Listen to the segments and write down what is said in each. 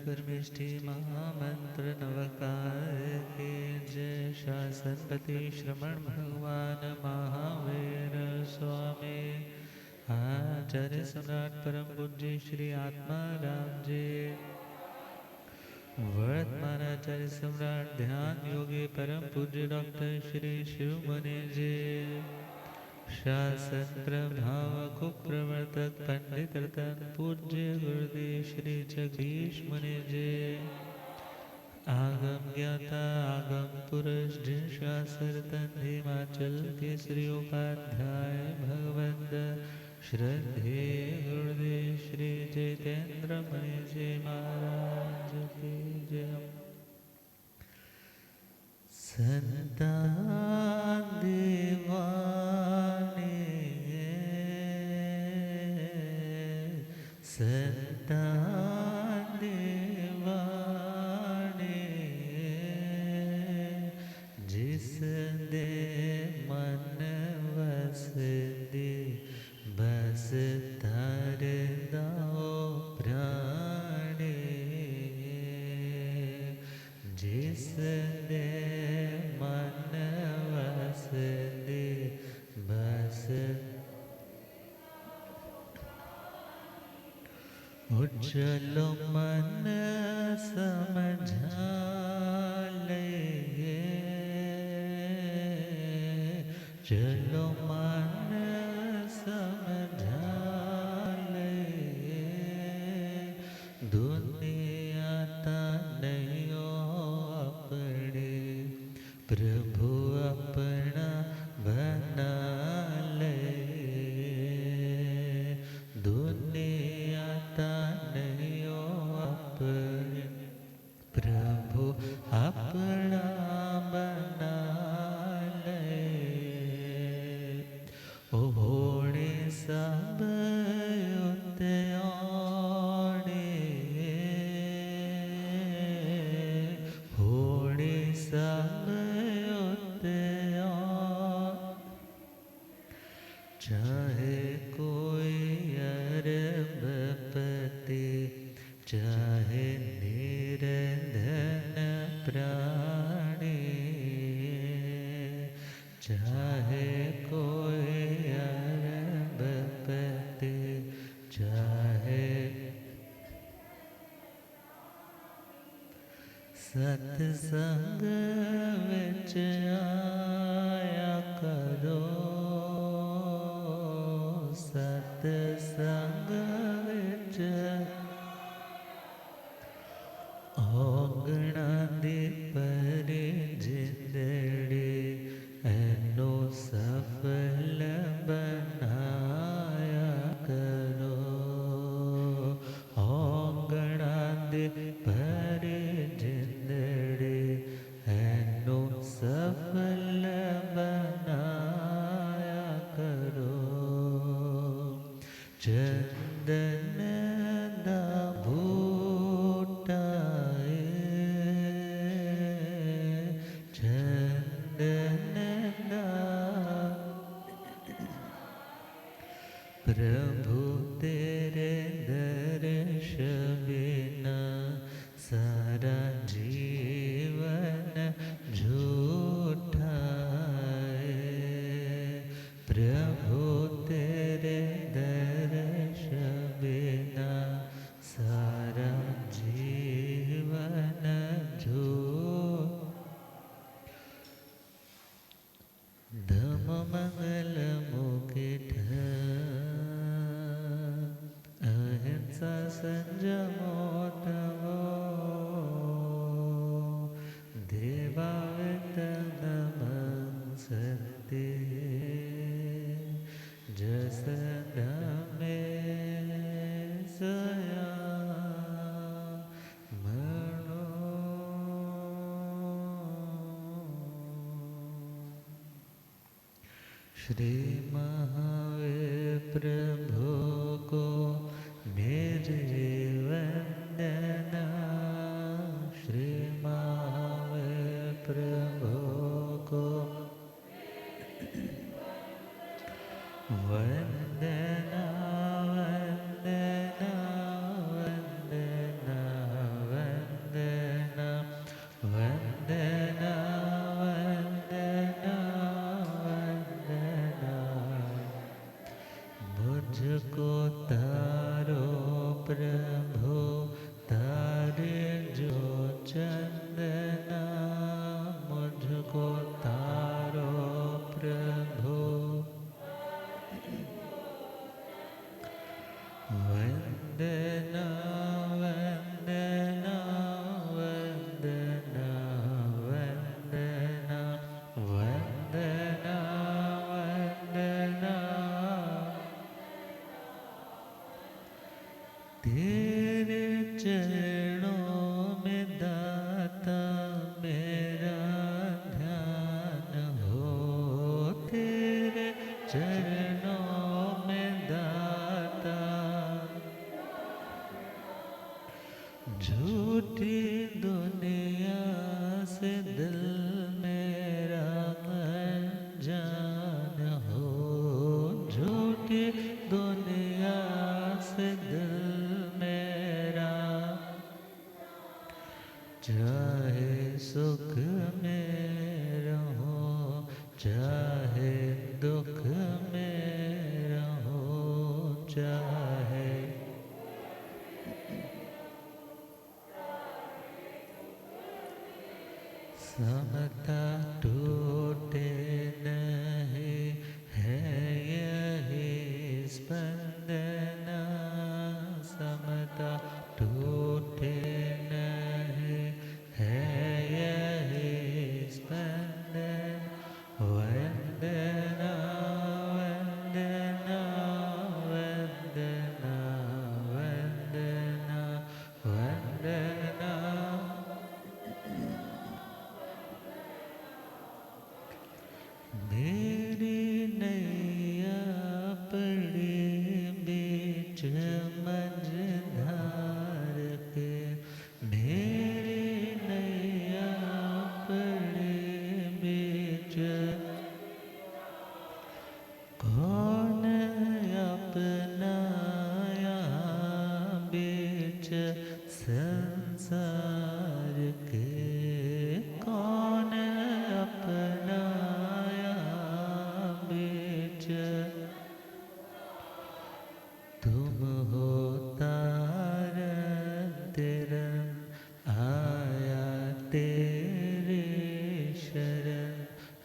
परमेष्टि महामंत्र नवकार के जय। शासनपति श्रमण भगवान महावीर स्वामी। आचार्य सम्राट परम पूज्य श्री आत्माराम जी। वर्तमान आचार्य सम्राट ध्यान योगी परम पूज्य डॉक्टर श्री शिव मुनि जी। शासन प्रभाव कुप्रवर्तक पंडित रतन पूज्य गुरुदेव श्री जगदीश मुनि जी। आगम ज्ञाता आगम पुरुष जिन शास्त्र तन हिमाचल के श्री उपाध्याय भगवंत श्रद्धे गुरुदेव श्री जितेंद्र मुनि जी महाराज की जय। संतान दीवाने संतान दीवाने जिस दे मन वस दे बस धर दाओ प्राणे। जिस दे मन वस दे बस चलो मन समझा ले। चलो मन समझा ले। दुनिया ता नहीं हो अपने प्रभु अपना बना ले। दुनिया ता नहीं हो अपने प्रभु अपना बना ले। ओ होने सब उते आने। होने सब उते चाहे कोई अरबपति चाहे निर्धन प्राणी। चाहे कोई अरबपति चाहे सत्संग विच आया करो। सत्संग विच औगणा दी परे जिंदड़ी एनो सफल बनाया करो। औगणा दी परे जिंदड़ी एनो सफल बनाया करो। चंदन दा बूटा चंदन दा प्रभु तेरे दर्श बिना सारा जीवन झूठा है। प्रभु तेरे दर्श बिना सारा जीवन धम मंगल मुकुट अहिंसा संयमो तवो। देवावेतनम सत्य जस धमे सया मनो। श्री महावीर प्रभु को मेरी वंदना। श्री महावीर प्रभु को वंदना वंदना वंदना वंदना। झूठी दुनिया से दिल मेरा अनजान हो, झूठी दुनिया से दिल मेरा, चाहे सुख में रहो चाहे दुख में रहो, चाहे समता टूटे नहीं है यही स्पंदना, समता टूटे नहीं है यही स्पंदन, वंदना वंदना वंदना वंदना वंदना। मेरी नैया पड़ी बीच मझधार के, मेरी नैया पड़ी बीच, कौन अपना यहाँ बीच संसार के, कौन अपना बीच, तुम हो तारन तिरन आया तेरे शरण,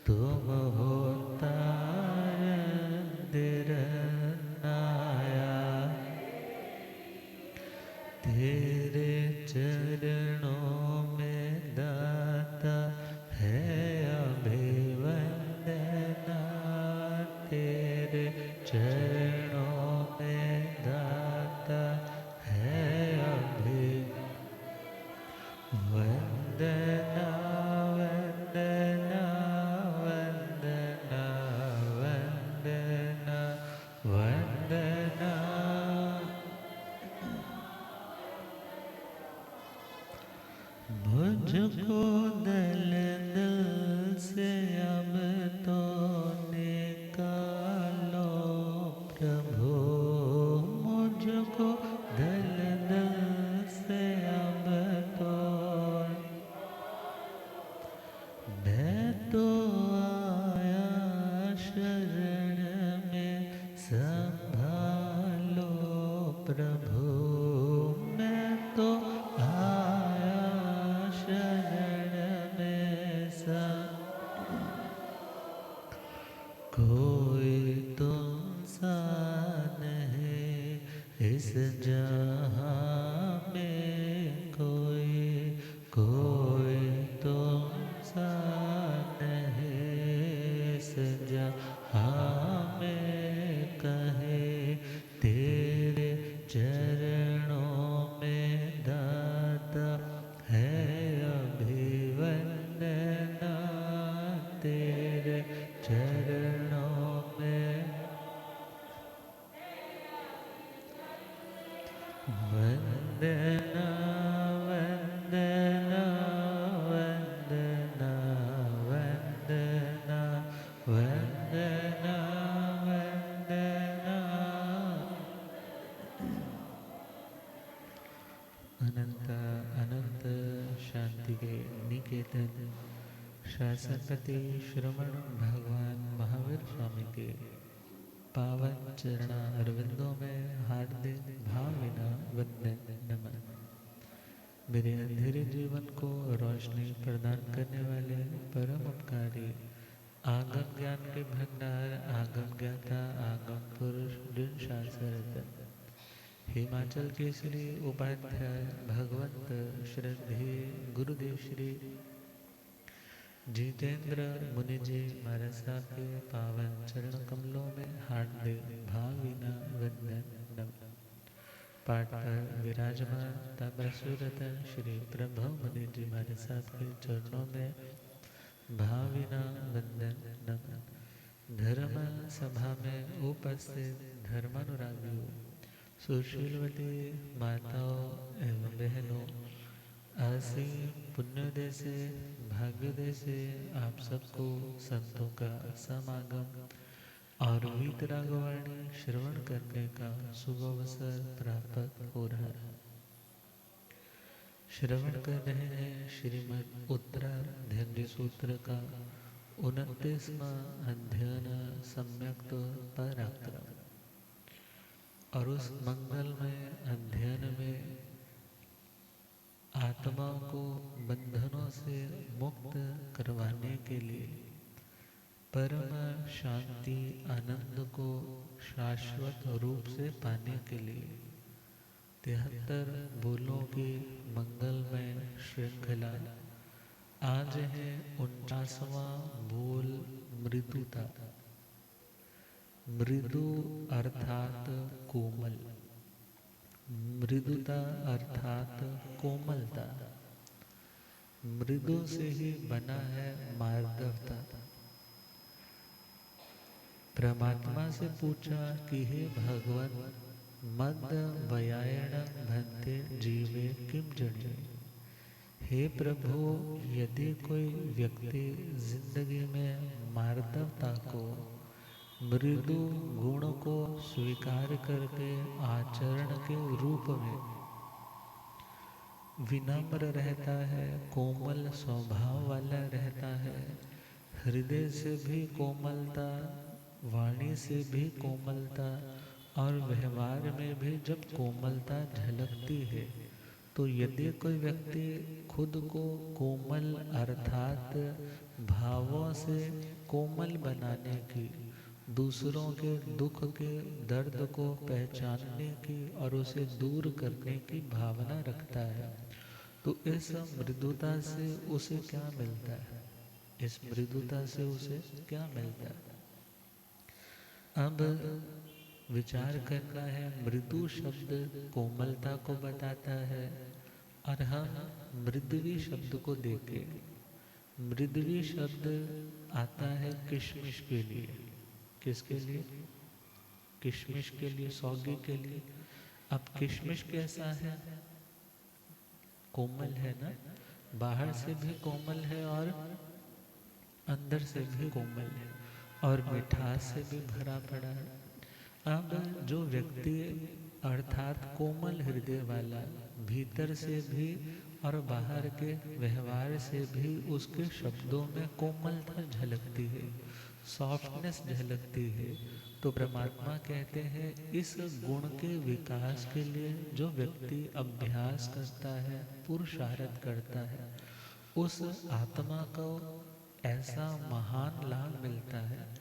तुम हो तारन तिरन आया तेरे चरणों में दाता है अभिवंदना, तेरे चरणों में दाता है अभिवंदना, वंदना वंदना वंदना वंदना। मुझको दल दल से अब तो निकालो प्रभु, मुझको दल दल से अब तो, मैं तो आया शरण में संभालो प्रभु, मैं तो आया शरण में कोई तुमसा नहीं इस जहां में, कोई कोई तुमसा नहीं इस जहां में, कहे तेरे चरणों में दाता है अभिवंदना, तेरे चरणों में वंदना वंदना वंदना वंदना वंदना वंदना। अनंत अनंत शांति के निकेतन शासनपति श्रमण भगवान महावीर स्वामी के पावन चरणा अरविंदों में हार्दिक भावना वंदन नमन। मेरे अंधेरे जीवन को रोशनी प्रदान करने वाले परम उपकारी आगम ज्ञान के भंडार, आगम ज्ञाता, आगम पुरुष, दिन शास्त्र, हिमाचल केसरी उपाध्याय भगवंत श्रद्धेय गुरुदेव श्री जितेंद्र मुनि जी महाराज साहब के पावन चरण कमलों में हार्दिक भावना वंदन नमन। पाठ पर विराजमान तपस्विरत श्री प्रभु मुनि जी महाराज साहब के चरणों में भावना वंदन नमन। धर्म सभा में उपस्थित धर्मानुरागियों, सुशीलवती माताओं एवं बहनों, ऐसी पुण्योदय से भाग्योदय से आप सबको संतों का समागम और वीतरागवाणी श्रवण करने का शुभ अवसर प्राप्त हो रहा है। श्रवण कर रहे हैं श्रीमद् उत्तरार्धेन्द्र सूत्र का 29वां अध्ययन सम्यक्त पराक्रम। और उस मंगलमय अध्ययन में आत्मा को बंधनों से मुक्त करवाने के लिए परम शांति आनंद को शाश्वत रूप से पाने के लिए 73 बोलों की मंगलमय श्रृंखला। आज है 49वां बोल मृदुता। मृदु अर्थात कोमल, मृदुता अर्थात कोमलता। मृदु से ही बना है मार्दवता। परमात्मा से पूछा कि हे भगवान, मद वयायण भन्ते जीवे किम जने। हे प्रभु, यदि कोई व्यक्ति जिंदगी में मार्दवता को, मृदु गुण को स्वीकार करके आचरण के रूप में विनम्र रहता है, कोमल स्वभाव वाला रहता है, हृदय से भी कोमलता, वाणी से भी कोमलता और व्यवहार में भी जब कोमलता झलकती है, तो यदि कोई व्यक्ति खुद को कोमल अर्थात भावों से कोमल बनाने की, दूसरों के दुख के दर्द को पहचानने की और उसे दूर करने की भावना रखता है, तो इस मृदुता से उसे क्या मिलता है? इस मृदुता से उसे क्या मिलता है? अब विचार करना है। मृदु शब्द कोमलता को बताता है और हम मृदवी शब्द को देखें। मृदवी शब्द आता है किशमिश के लिए। किसके लिए? किशमिश के लिए, सौगी के लिए। अब किशमिश कैसा है? कोमल है ना, बाहर से भी कोमल है और अंदर से भी कोमल है और मिठास से भी भरा पड़ा है। अब जो व्यक्ति अर्थात कोमल हृदय वाला, भीतर से भी और बाहर के व्यवहार से भी उसके शब्दों में कोमलता झलकती है, सॉफ्टनेस झलकती है, तो परमात्मा कहते हैं इस गुण के विकास के लिए जो व्यक्ति अभ्यास करता है, पुरुषार्थ करता है, उस आत्मा को ऐसा महान लाभ मिलता है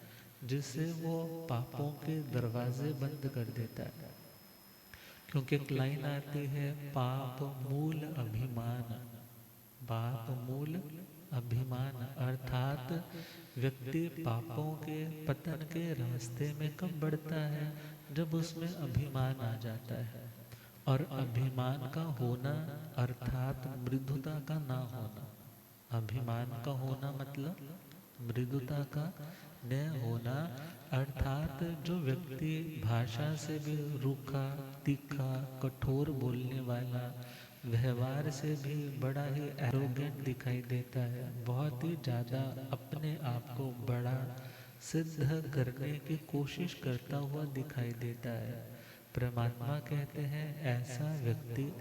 जिससे वो पापों के दरवाजे बंद कर देता है। क्योंकि एक लाइन आती है, पाप मूल अभिमान। पाप मूल अभिमान अर्थात व्यक्ति पापों के पतन के रास्ते में कब बढ़ता है? जब उसमें अभिमान आ जाता है। और अभिमान का होना अर्थात मृदुता का ना होना। अभिमान का होना मतलब मृदुता का न होना, अर्थात जो व्यक्ति भाषा से भी रूखा, तीखा, कठोर बोलने वाला, व्यवहार से भी बड़ा ही एरोगेंट दिखाई देता है, बहुत ही ज़्यादा अपने आप को बड़ा सिद्ध करने की कोशिश करता हुआ दिखाई देता है। परमात्मा कहते हैं ऐसा व्यक्ति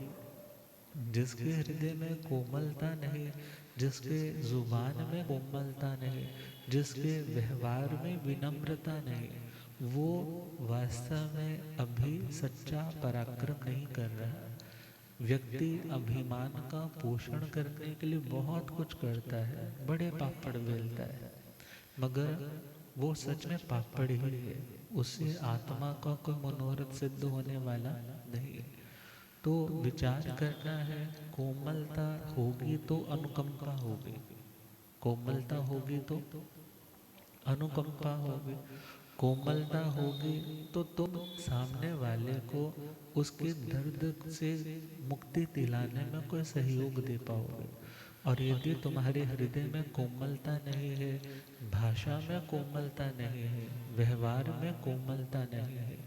जिसके हृदय में कोमलता नहीं, जिसके जुबान में कोमलता नहीं, जिसके व्यवहार में विनम्रता नहीं, वो वास्तव में अभी सच्चा पराक्रम नहीं कर रहा। व्यक्ति अभिमान का पोषण करने के लिए बहुत कुछ करता है, बड़े पापड़ बेलता है, मगर वो सच में पापड़ ही है, उससे आत्मा का कोई मनोरथ सिद्ध होने वाला नहीं है। तो विचार करना है, कोमलता होगी तो अनुकंपा होगी, कोमलता होगी तो अनुकंपा होगी, कोमलता होगी तो तुम सामने वाले को उसके दर्द से मुक्ति दिलाने में कोई सहयोग दे पाओगे। और यदि तुम्हारे हृदय में कोमलता नहीं है, भाषा में कोमलता नहीं है, व्यवहार में कोमलता नहीं है,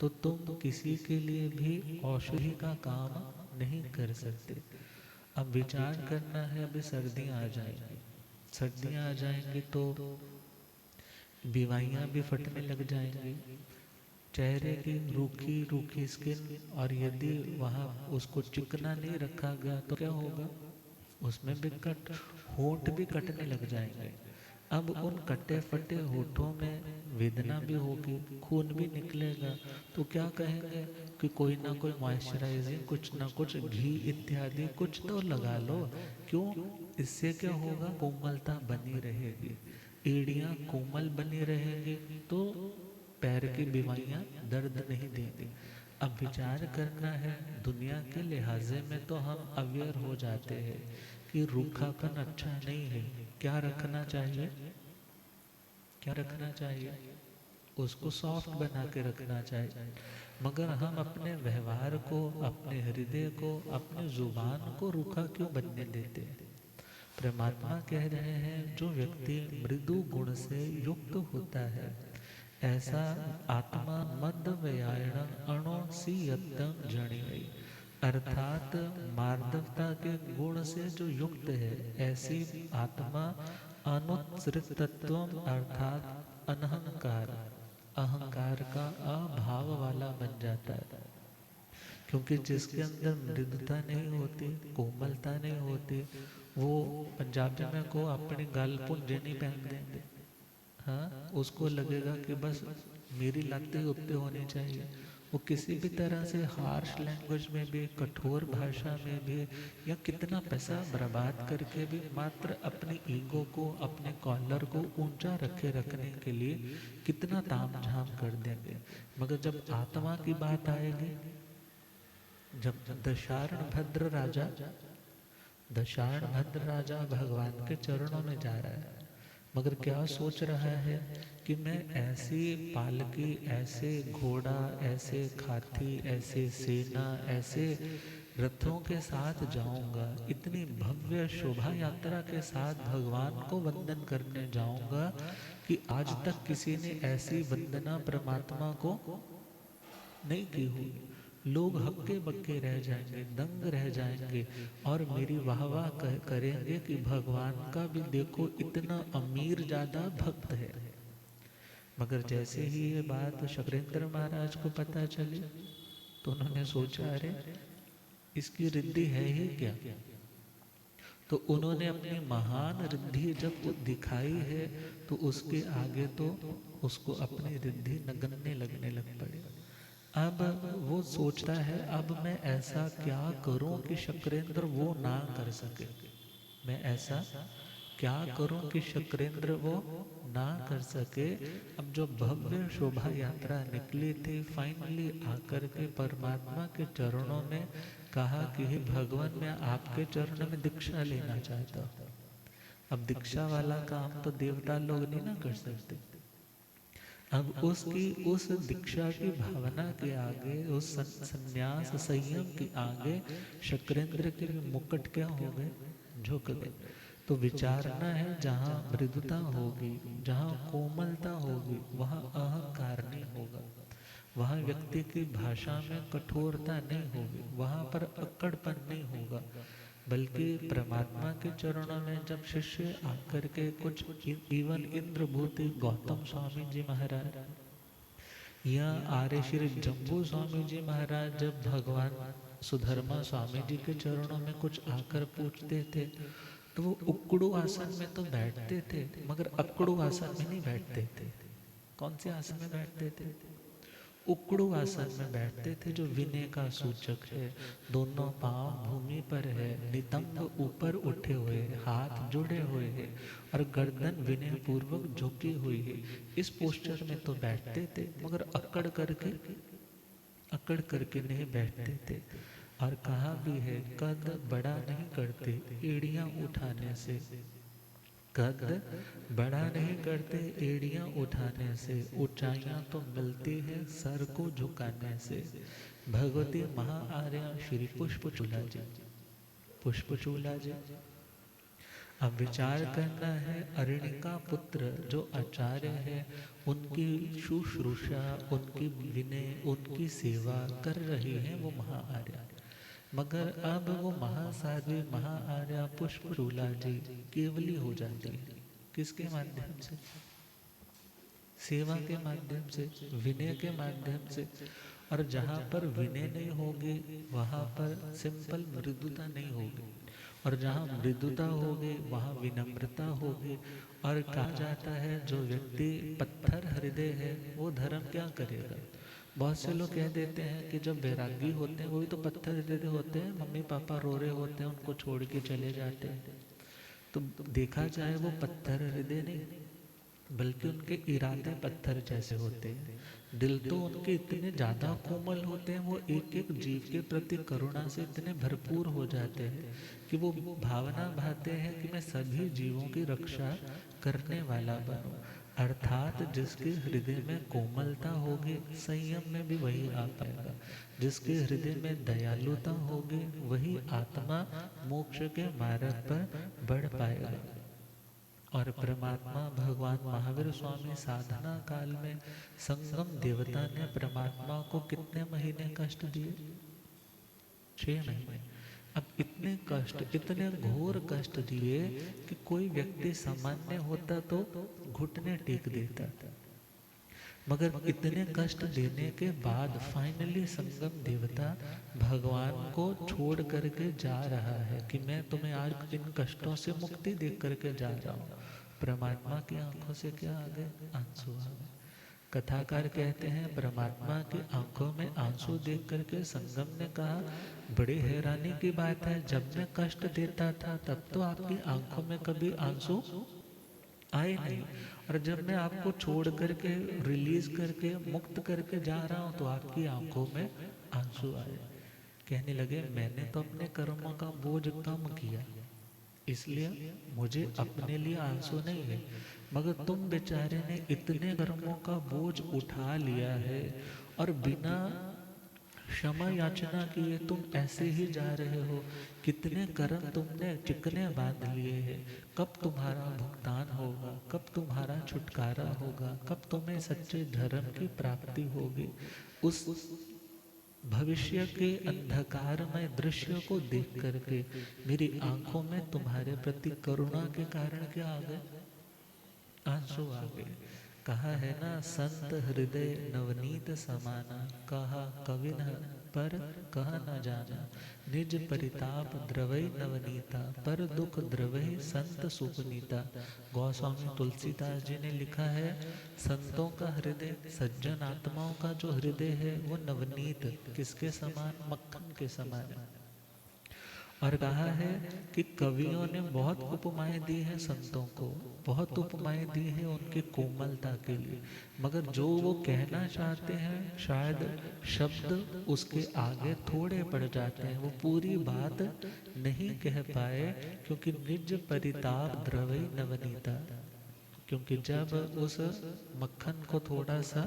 तो तुम किसी के लिए भी औषधि का काम नहीं कर सकते। अब विचार करना है, अभी सर्दियाँ आ जाएंगी, सर्दियाँ आ जाएंगी तो बीमारियाँ भी फटने लग जाएंगी, चेहरे की रूखी रूखी स्किन, और यदि वहाँ उसको चिकना नहीं रखा गया तो क्या होगा, उसमें भी कट, होंठ भी कटने लग जाएंगे। अब उन कटे फटे होठों में वेदना भी होगी, खून भी निकलेगा, तो क्या कहेंगे कि कोई ना कोई मॉइस्चराइजिंग, कुछ ना कुछ घी इत्यादि कुछ तो लगा लो। क्यों? इससे क्या होगा, कोमलता बनी रहेगी, एड़ियाँ कोमल बनी रहेंगी, तो पैर की बीमारियां दर्द नहीं देंगी। अब विचार करना है, दुनिया के लिहाजे में तो हम अवेयर हो जाते हैं कि रूखापन अच्छा नहीं है, क्या रखना चाहिए, क्या रखना चाहिए, उसको सॉफ्ट बना के रखना चाहिए। मगर हम अपने व्यवहार को, अपने हृदय को, अपनी जुबान को रूखा क्यों बनने देते हैं? परमात्मा कह रहे हैं, जो व्यक्ति मृदु गुण से युक्त होता है, ऐसा आत्मा मद व्यायण अणो सी यत्तम जणियई, अर्थात मार्दवता के गुण से जो युक्त है, ऐसी आत्मा अनुत्सृतत्व अर्थात अनहंकार, अहंकार का अभाव वाला बन जाता है। क्योंकि जिसके अंदर मृदुता नहीं होती, कोमलता नहीं होती, वो पंजाबी में को अपनी गाल पुंजे नहीं पहन देंगे। हाँ, उसको लगेगा कि बस मेरी लाते उत्ते होनी चाहिए। वो किसी भी तरह से हार्श लैंग्वेज में भी, कठोर भाषा में भी, या कितना पैसा बर्बाद करके भी मात्र अपनी ईगो को, अपने कॉलर को ऊंचा रखे रखने के लिए कितना तामझाम कर देंगे। मगर जब आत्मा की बात आएगी, जब दशारण भद्र राजा भगवान के चरणों में जा रहा है, मगर क्या सोच रहा है कि मैं ऐसी पालकी, ऐसे घोड़ा, ऐसे हाथी, ऐसे सेना, ऐसे रथों के साथ जाऊंगा, इतनी भव्य शोभा यात्रा के साथ भगवान को वंदन करने जाऊंगा कि आज तक किसी ने ऐसी वंदना परमात्मा को नहीं की हुई। लोग हक्के बक्के रह जाएंगे, दंग रह जाएंगे, और मेरी वाह वाह करेंगे कि भगवान का भी देखो इतना अमीर ज्यादा भक्त है। मगर जैसे ही ये बात शक्रेंद्र महाराज को पता चली, तो उन्होंने सोचा, अरे इसकी रिद्धि है ही क्या। तो उन्होंने अपनी महान रिद्धि जब दिखाई है, तो उसके आगे तो उसको अपनी रिद्धि नगण्य लगने लग पड़े। अब वो सोचता है, अब मैं ऐसा क्या करूं कि शक्रेंद्र वो ना कर सके, मैं ऐसा क्या करूं कि शक्रेंद्र वो ना कर सके। अब जो भव्य शोभा यात्रा निकली थी, फाइनली आकर के परमात्मा के चरणों में कहा कि हे भगवान, मैं आपके चरणों में दीक्षा लेना चाहता हूँ। अब दीक्षा वाला काम तो देवता लोग नहीं ना कर सकते। अब उसकी उस दीक्षा की भावना के आगे, उस संन्यास संयम के आगे शक्रेंद्र के मुकुट क्या हो गए, झुक गए। तो विचारना है, जहाँ मृदुता होगी, जहाँ कोमलता होगी, वहाँ अहंकार नहीं होगा, वहाँ व्यक्ति की भाषा में कठोरता नहीं होगी, वहाँ पर अक्कड़पन नहीं होगा। बल्कि परमात्मा के चरणों में जब शिष्य आकर के कुछ, इवन इंद्रभूति गौतम स्वामी जी महाराज या आर्य श्री जम्बू स्वामी जी महाराज जब भगवान सुधर्मा स्वामी जी के चरणों में कुछ आकर पूछते थे, तो वो उक्कड़ू आसन में तो बैठते थे, मगर अक्कड़ू आसन में नहीं बैठते थे। कौन से आसन में बैठते थे? उक्कड़ू आसन में बैठते थे, जो विनय का सूचक है। दोनों पांव भूमि पर है, नितंब ऊपर उठे हुए, हाथ जुड़े हुए हैं, और गर्दन विनय पूर्वक झुकी हुई है। इस पोस्चर में तो बैठते थे, मगर अकड़ करके नहीं बैठते थे। और कहा भी है, कद बड़ा नहीं करते एड़ियां उठाने से, कद बड़ा नहीं करते एड़ियां उठाने से, ऊंचाइयां तो मिलती है सर को झुकाने से। भगवती महाआर्या श्री पुष्पचूला जी, पुष्पचूला जी। अब विचार करना है, अरणिका पुत्र जो आचार्य है, उनकी शुश्रूषा, उनकी विनय, उनकी सेवा कर रही है वो महाआर्या। मगर अब वो महासाध्वी महाआर्या पुष्परूला जी केवली हो जाती है। किसके माध्यम से? सेवा के माध्यम से, विनय के माध्यम से। और जहाँ पर विनय नहीं होगी वहाँ पर सिंपल मृदुता नहीं होगी, और जहाँ मृदुता होगी वहाँ विनम्रता होगी। और कहा जाता है जो व्यक्ति पत्थर हृदय है वो धर्म क्या करेगा। बहुत से लोग कह देते हैं कि जब वैरागी होते हैं वो भी तो पत्थर हृदय होते हैं, मम्मी पापा रो रहे होते हैं उनको छोड़ के चले जाते हैं। तो देखा जाए वो पत्थर हृदय नहीं, बल्कि उनके इरादे पत्थर जैसे होते हैं। दिल तो उनके इतने ज़्यादा कोमल होते हैं, वो एक एक जीव के प्रति करुणा से इतने भरपूर हो जाते हैं कि वो भावना भाते हैं कि मैं सभी जीवों की रक्षा करने वाला बनूं। अर्थात जिसके हृदय में कोमलता होगी संयम में भी वही आ पाएगा। जिसके हृदय में दयालुता होगी वही आत्मा मोक्ष के मार्ग पर बढ़ पाएगा। और परमात्मा भगवान महावीर स्वामी साधना काल में संगम देवता ने परमात्मा को कितने महीने कष्ट दिए? 6 महीने। अब इतने कष्ट, इतने घोर कष्ट दिए कि कोई व्यक्ति सामान्य होता तो घुटने टेक देता। मगर इतने कष्ट देने के बाद फाइनली संगम देवता भगवान को छोड़ करके जा रहा है कि मैं तुम्हें आज इन कष्टों से मुक्ति दे करके जा रहा हूँ। परमात्मा की आंखों से क्या आ गए? आंसू आ गए। कथाकार कहते हैं परमात्मा की आंखों में आंसू देख करके संगम ने कहा, बड़ी हैरानी की बात है, जब मैं कष्ट देता था तब तो आपकी आंखों में कभी आंसू आए नहीं, और जब मैं आपको छोड़ करके रिलीज करके मुक्त करके जा रहा हूँ तो आपकी आंखों में आंसू आए। कहने लगे मैंने तो अपने कर्मों का बोझ कम किया, इसलिए मुझे अपने लिए आंसू नहीं है, मगर तुम बेचारे ने इतने कर्मों का बोझ उठा लिया है और बिना क्षमा याचना किए तुम ऐसे ही जा रहे हो। कितने कर्म तुमने चिकने बांध लिए हैं। कब तुम्हारा भुगतान होगा, कब तुम्हारा छुटकारा होगा, कब तुम्हें सच्चे धर्म की प्राप्ति होगी। उस भविष्य के अंधकारमय दृश्य को देख करके मेरी आंखों में तुम्हारे प्रति करुणा के कारण क्या आ गए? आंसू आ गए। कहा है ना, संत हृदय नवनीत समाना, कहा कवि न पर कह न जाना। निज परिताप द्रवै नवनीता, पर दुख द्रवै संत सुपनीता। गोस्वामी तुलसीदास जी ने लिखा है, संतों का हृदय, सज्जन आत्माओं का जो हृदय है वो नवनीत, किसके समान? मक्खन के समान है। और कहा है कि कवियों ने बहुत उपमाएं दी हैं संतों को, बहुत उपमाएं दी हैं उनकी कोमलता के लिए, मगर जो वो कहना चाहते हैं शायद शब्द उसके आगे थोड़े पड़ जाते हैं, वो पूरी बात नहीं कह पाए, क्योंकि निज परिताप द्रवै नवनीता। क्योंकि जब उस मक्खन को थोड़ा सा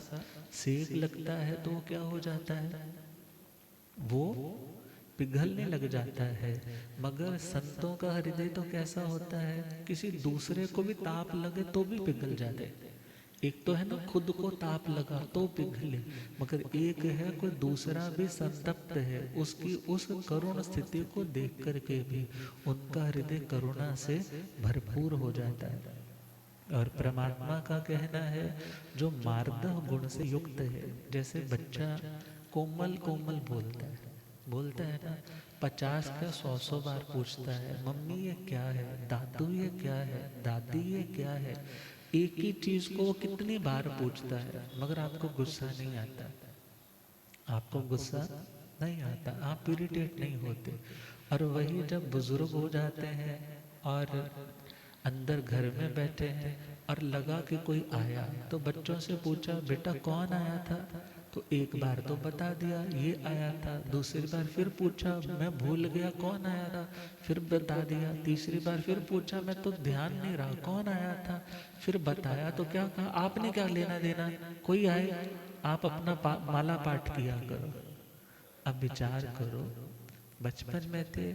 सेक लगता है तो वो क्या हो जाता है? वो पिघलने लग जाता है। मगर संतों का हृदय तो कैसा होता है, किसी दूसरे को भी ताप लगे तो भी पिघल जाते। एक तो है ना खुद को ताप लगा तो पिघले, मगर एक है कोई दूसरा भी संतप्त है, उसकी उस करुण स्थिति को देख करके भी उनका हृदय करुणा से भरपूर हो जाता है। और परमात्मा का कहना है जो मार्दव गुण से युक्त है, जैसे बच्चा कोमल कोमल बोलता है ना, 50 का 100 बार पूछता है, मम्मी ये क्या है, दादू ये क्या है, दादी ये क्या है। एक ही चीज को वो कितनी बार पूछता है, मगर आपको गुस्सा नहीं आता, आपको गुस्सा नहीं आता, आप इरिटेट नहीं होते। और वही जब बुजुर्ग हो जाते हैं और अंदर घर में बैठे हैं और लगा कि कोई आया, तो बच्चों से पूछा बेटा कौन आया था, तो एक बार तो बता दिया ये आया था, दूसरी बार फिर पूछा मैं भूल गया कौन आया था, फिर बता दिया, तीसरी बार फिर पूछा मैं तो ध्यान नहीं रहा कौन आया था, फिर बताया, तो क्या कहा आपने क्या लेना देना, कोई आए आप अपना माला पाठ किया करो। अब विचार करो, बचपन में थे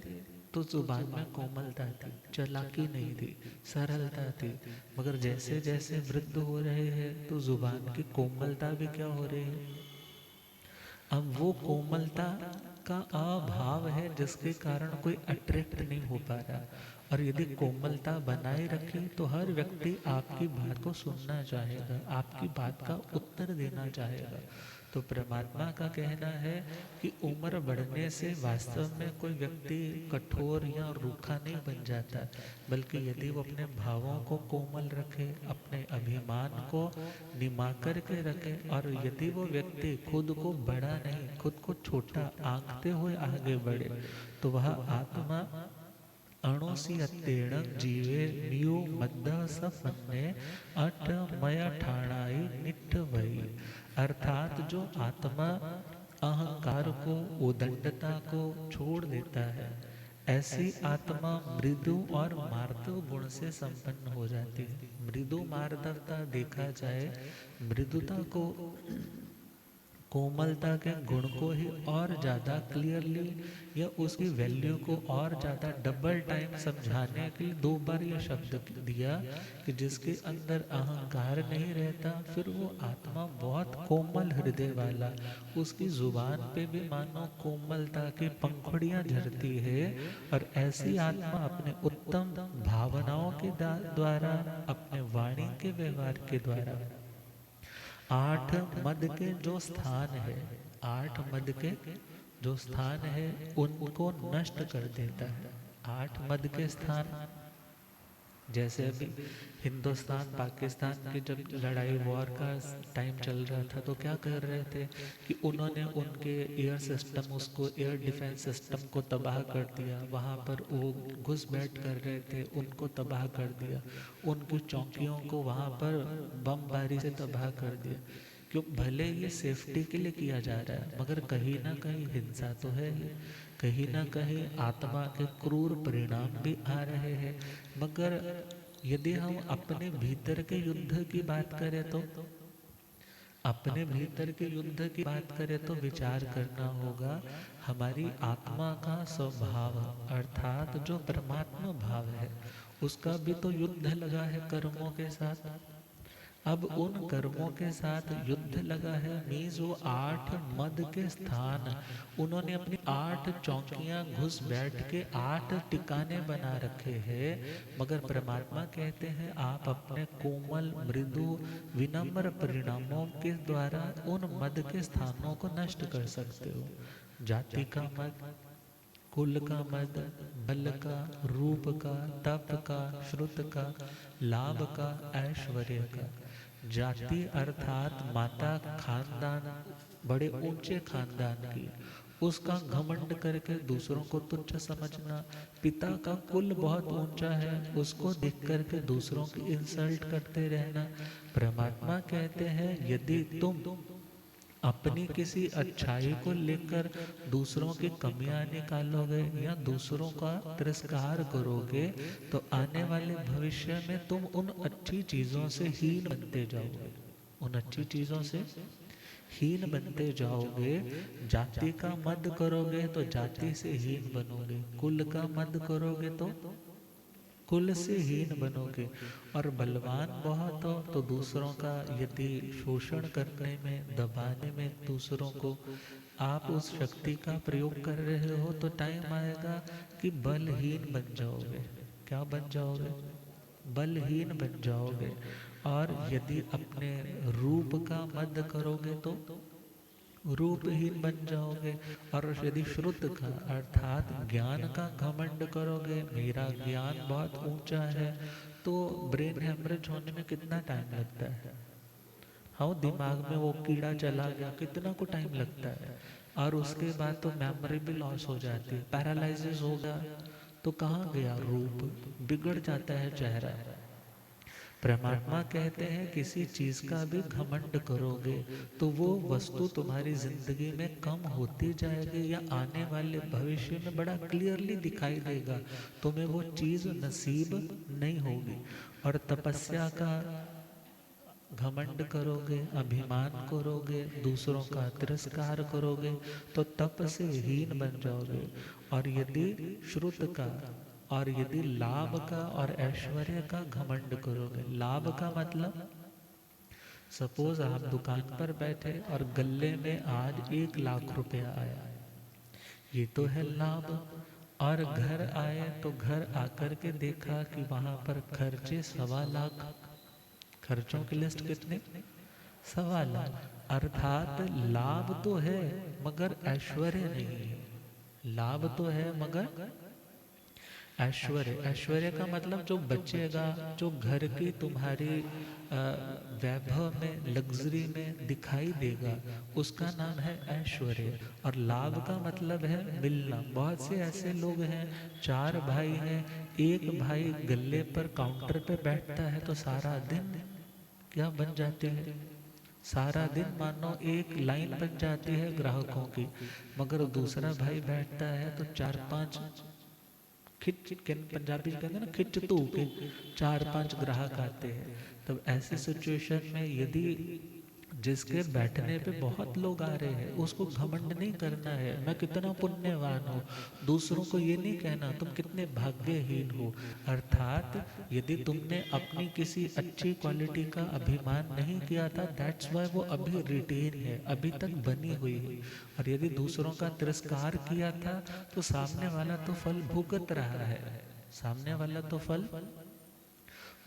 तो जुबान में कोमलता थी, चालाकी नहीं थी, सरलता थी, मगर जैसे जैसे वृद्ध हो रहे हैं तो जुबान की कोमलता भी क्या हो रही है? अब वो कोमलता का अभाव है जिसके कारण कोई अट्रैक्ट नहीं हो पा रहा। और यदि कोमलता बनाए रखें तो हर व्यक्ति आपकी बात को सुनना चाहेगा, आपकी बात का उत्तर देना चाहेगा। तो परमात्मा का कहना है कि उम्र बढ़ने से वास्तव में कोई व्यक्ति कठोर या रूखा नहीं बन जाता, बल्कि यदि वो अपने भावों को कोमल रखे, अपने अभिमान को निमा करके रखे, और यदि वो व्यक्ति खुद को बड़ा नहीं, खुद को छोटा आंकते हुए आगे बढ़े, तो वह आत्मा अणुसियत्तेण जीवे नियो मद्दा सफन्ने अठ मया ठाणाई निठ भई। अर्थात जो आत्मा अहंकार को, उदंडता को छोड़ देता है, ऐसी आत्मा मृदु और मार्दव गुण से संपन्न हो जाती है। मृदु मार्दवता देखा जाए, मृदुता को, कोमलता के गुण को ही और ज़्यादा क्लियरली या उसकी वैल्यू को और ज़्यादा डबल टाइम समझाने के लिए 2 बार यह शब्द दिया कि जिसके अंदर अहंकार नहीं रहता, फिर वो आत्मा बहुत कोमल हृदय वाला, उसकी जुबान पे भी मानो कोमलता की पंखुड़ियाँ झरती है। और ऐसी आत्मा अपने उत्तम भावनाओं के द्वारा, अपने वाणी के व्यवहार के द्वारा 8 मद के जो स्थान है, 8 मद के जो स्थान है उनको नष्ट कर देता है। 8 मद के स्थान, जैसे अभी हिंदुस्तान पाकिस्तान की जब लड़ाई वॉर का टाइम चल रहा था, तो क्या कर रहे थे कि उन्होंने उनके एयर सिस्टम, उसको एयर डिफेंस सिस्टम को तबाह कर दिया। वहाँ पर वो घुसपैठ कर रहे थे, उनको तबाह कर दिया। उनकी चौकियों को वहाँ पर बमबारी से तबाह कर दिया। क्यों? भले ये सेफ्टी के लिए किया जा रहा है, मगर कहीं ना कहीं हिंसा तो है ही, कहीं ना कहीं आत्मा के क्रूर परिणाम भी आ रहे हैं। मगर यदि हम अपने भीतर के युद्ध की बात करें, तो अपने भीतर के युद्ध की बात करें तो विचार करना होगा हमारी आत्मा का स्वभाव, अर्थात जो परमात्मा भाव है, उसका भी तो युद्ध लगा है कर्मों के साथ। अब उन कर्मों के साथ युद्ध लगा है, मीन्स वो 8 मद के स्थान उन्होंने अपनी 8 चौकियां घुस बैठ के 8 टिकाने बना रखे हैं। मगर परमात्मा कहते हैं आप अपने कोमल मृदु विनम्र परिणामों के द्वारा उन मद के स्थानों को नष्ट कर सकते हो। जाति का मद, कुल का मद, बल का, रूप का, तप का, श्रुत का, लाभ का, ऐश्वर्य का। जाति अर्थात माता खानदान, बड़े ऊंचे खानदान की, उसका घमंड करके दूसरों को तुच्छ समझना। पिता का कुल बहुत ऊंचा है, उसको देख करके दूसरों की इंसल्ट करते रहना। परमात्मा कहते हैं यदि तुम अपनी किसी अच्छाई को लेकर दूसरों की कमियां निकालोगे या दूसरों का तिरस्कार करोगे, तो आने वाले भविष्य में तुम उन अच्छी चीजों से हीन बनते जाओगे, उन अच्छी चीजों से हीन बनते जाओगे। जाति का मद करोगे तो जाति से हीन बनोगे, कुल का मद करोगे तो कुल से हीन बनोगे। और बलवान बहुत हो तो दूसरों का यदि शोषण करने में, दबाने में दूसरों को आप उस शक्ति का प्रयोग कर रहे हो, तो टाइम आएगा कि बलहीन बन जाओगे। क्या बन जाओगे? बलहीन बन जाओगे। और यदि अपने रूप का मद करोगे तो रूपहीन बन जाओगे। और यदि श्रुत का अर्थात ज्ञान का घमंड करोगे, मेरा ज्ञान बहुत ऊंचा है, तो ब्रेन हेमरेज होने में कितना टाइम लगता है? हाँ, दिमाग में वो कीड़ा चला गया, कितना को टाइम लगता है। और उसके बाद तो मेमोरी भी लॉस हो जाती है, पैरालिसिस हो गया, तो कहाँ गया रूप? बिगड़ जाता है चेहरा। परमात्मा कहते हैं किसी चीज का भी घमंड करोगे तो वो वस्तु तुम्हारी जिंदगी में कम होती जाएगी, या आने वाले भविष्य में बड़ा क्लियरली दिखाई देगा, तुम्हें वो चीज नसीब नहीं होगी। और तपस्या का घमंड करोगे, अभिमान करोगे, दूसरों का तिरस्कार करोगे, तो तप से हीन बन जाओगे। और यदि श्रुत का और यदि लाभ का और ऐश्वर्य का घमंड करोगे, लाभ का मतलब सपोज आप दुकान पर बैठे और गल्ले में आज 1 लाख रुपया आया, ये तो है लाभ। और घर आए तो घर आकर के देखा कि वहां पर खर्चे 1.25 लाख। खर्चों की लिस्ट कितने? 1.25 लाख। अर्थात लाभ तो है मगर ऐश्वर्य नहीं है। लाभ तो है मगर ऐश्वर्य, ऐश्वर्य का मतलब जो बचेगा, जो घर की तुम्हारी वैभव में, लग्जरी में दिखाई देगा, उसका नाम है ऐश्वर्य। और लाभ का मतलब है मिलना। बहुत से ऐसे लोग हैं, 4 भाई हैं, एक भाई गल्ले पर काउंटर पे बैठता है तो सारा दिन क्या बन जाती है, सारा दिन मानो एक लाइन बन जाती है ग्राहकों की। मगर दूसरा भाई बैठता है तो 4-5 खिच, पंजाबी कहते हैं ना, खिच तू के 4-5 ग्राहक आते हैं। तब ऐसी सिचुएशन में यदि जिसके बैठने पे बहुत लोग आ रहे हैं, उसको घमंड नहीं करना है मैं कितना पुण्यवान हूँ, दूसरों को ये नहीं कहना तुम कितने भाग्यहीन हो। अर्थात यदि तुमने अपनी किसी अच्छी क्वालिटी का अभिमान नहीं किया था, दैट्स वाई वो अभी रिटेन है, अभी तक बनी हुई है। और यदि दूसरों का तिरस्कार किया था तो सामने वाला तो फल भुगत रहा है, सामने वाला तो फल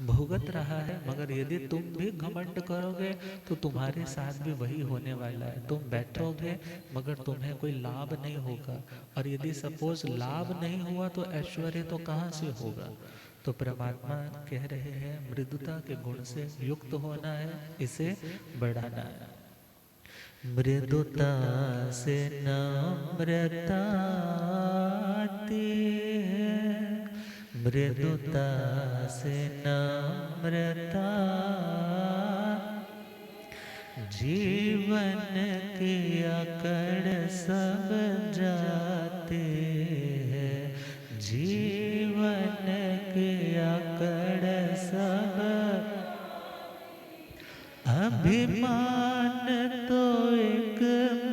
भुगत रहा है। मगर यदि तुम भी घमंड करोगे तो तुम्हारे साथ भी वही होने वाला है। तुम बैठोगे मगर तुम्हें कोई लाभ नहीं होगा। और यदि सपोज लाभ नहीं हुआ तो ऐश्वर्य तो कहाँ से होगा। तो परमात्मा कह रहे हैं मृदुता के गुण से युक्त होना है, इसे बढ़ाना है। मृदुता से नम्रता आती है, मृदुता से नम्रता जीवन की अकड़ सब जाते हैं, जीवन की अकड़ सब। अभिमान तो एक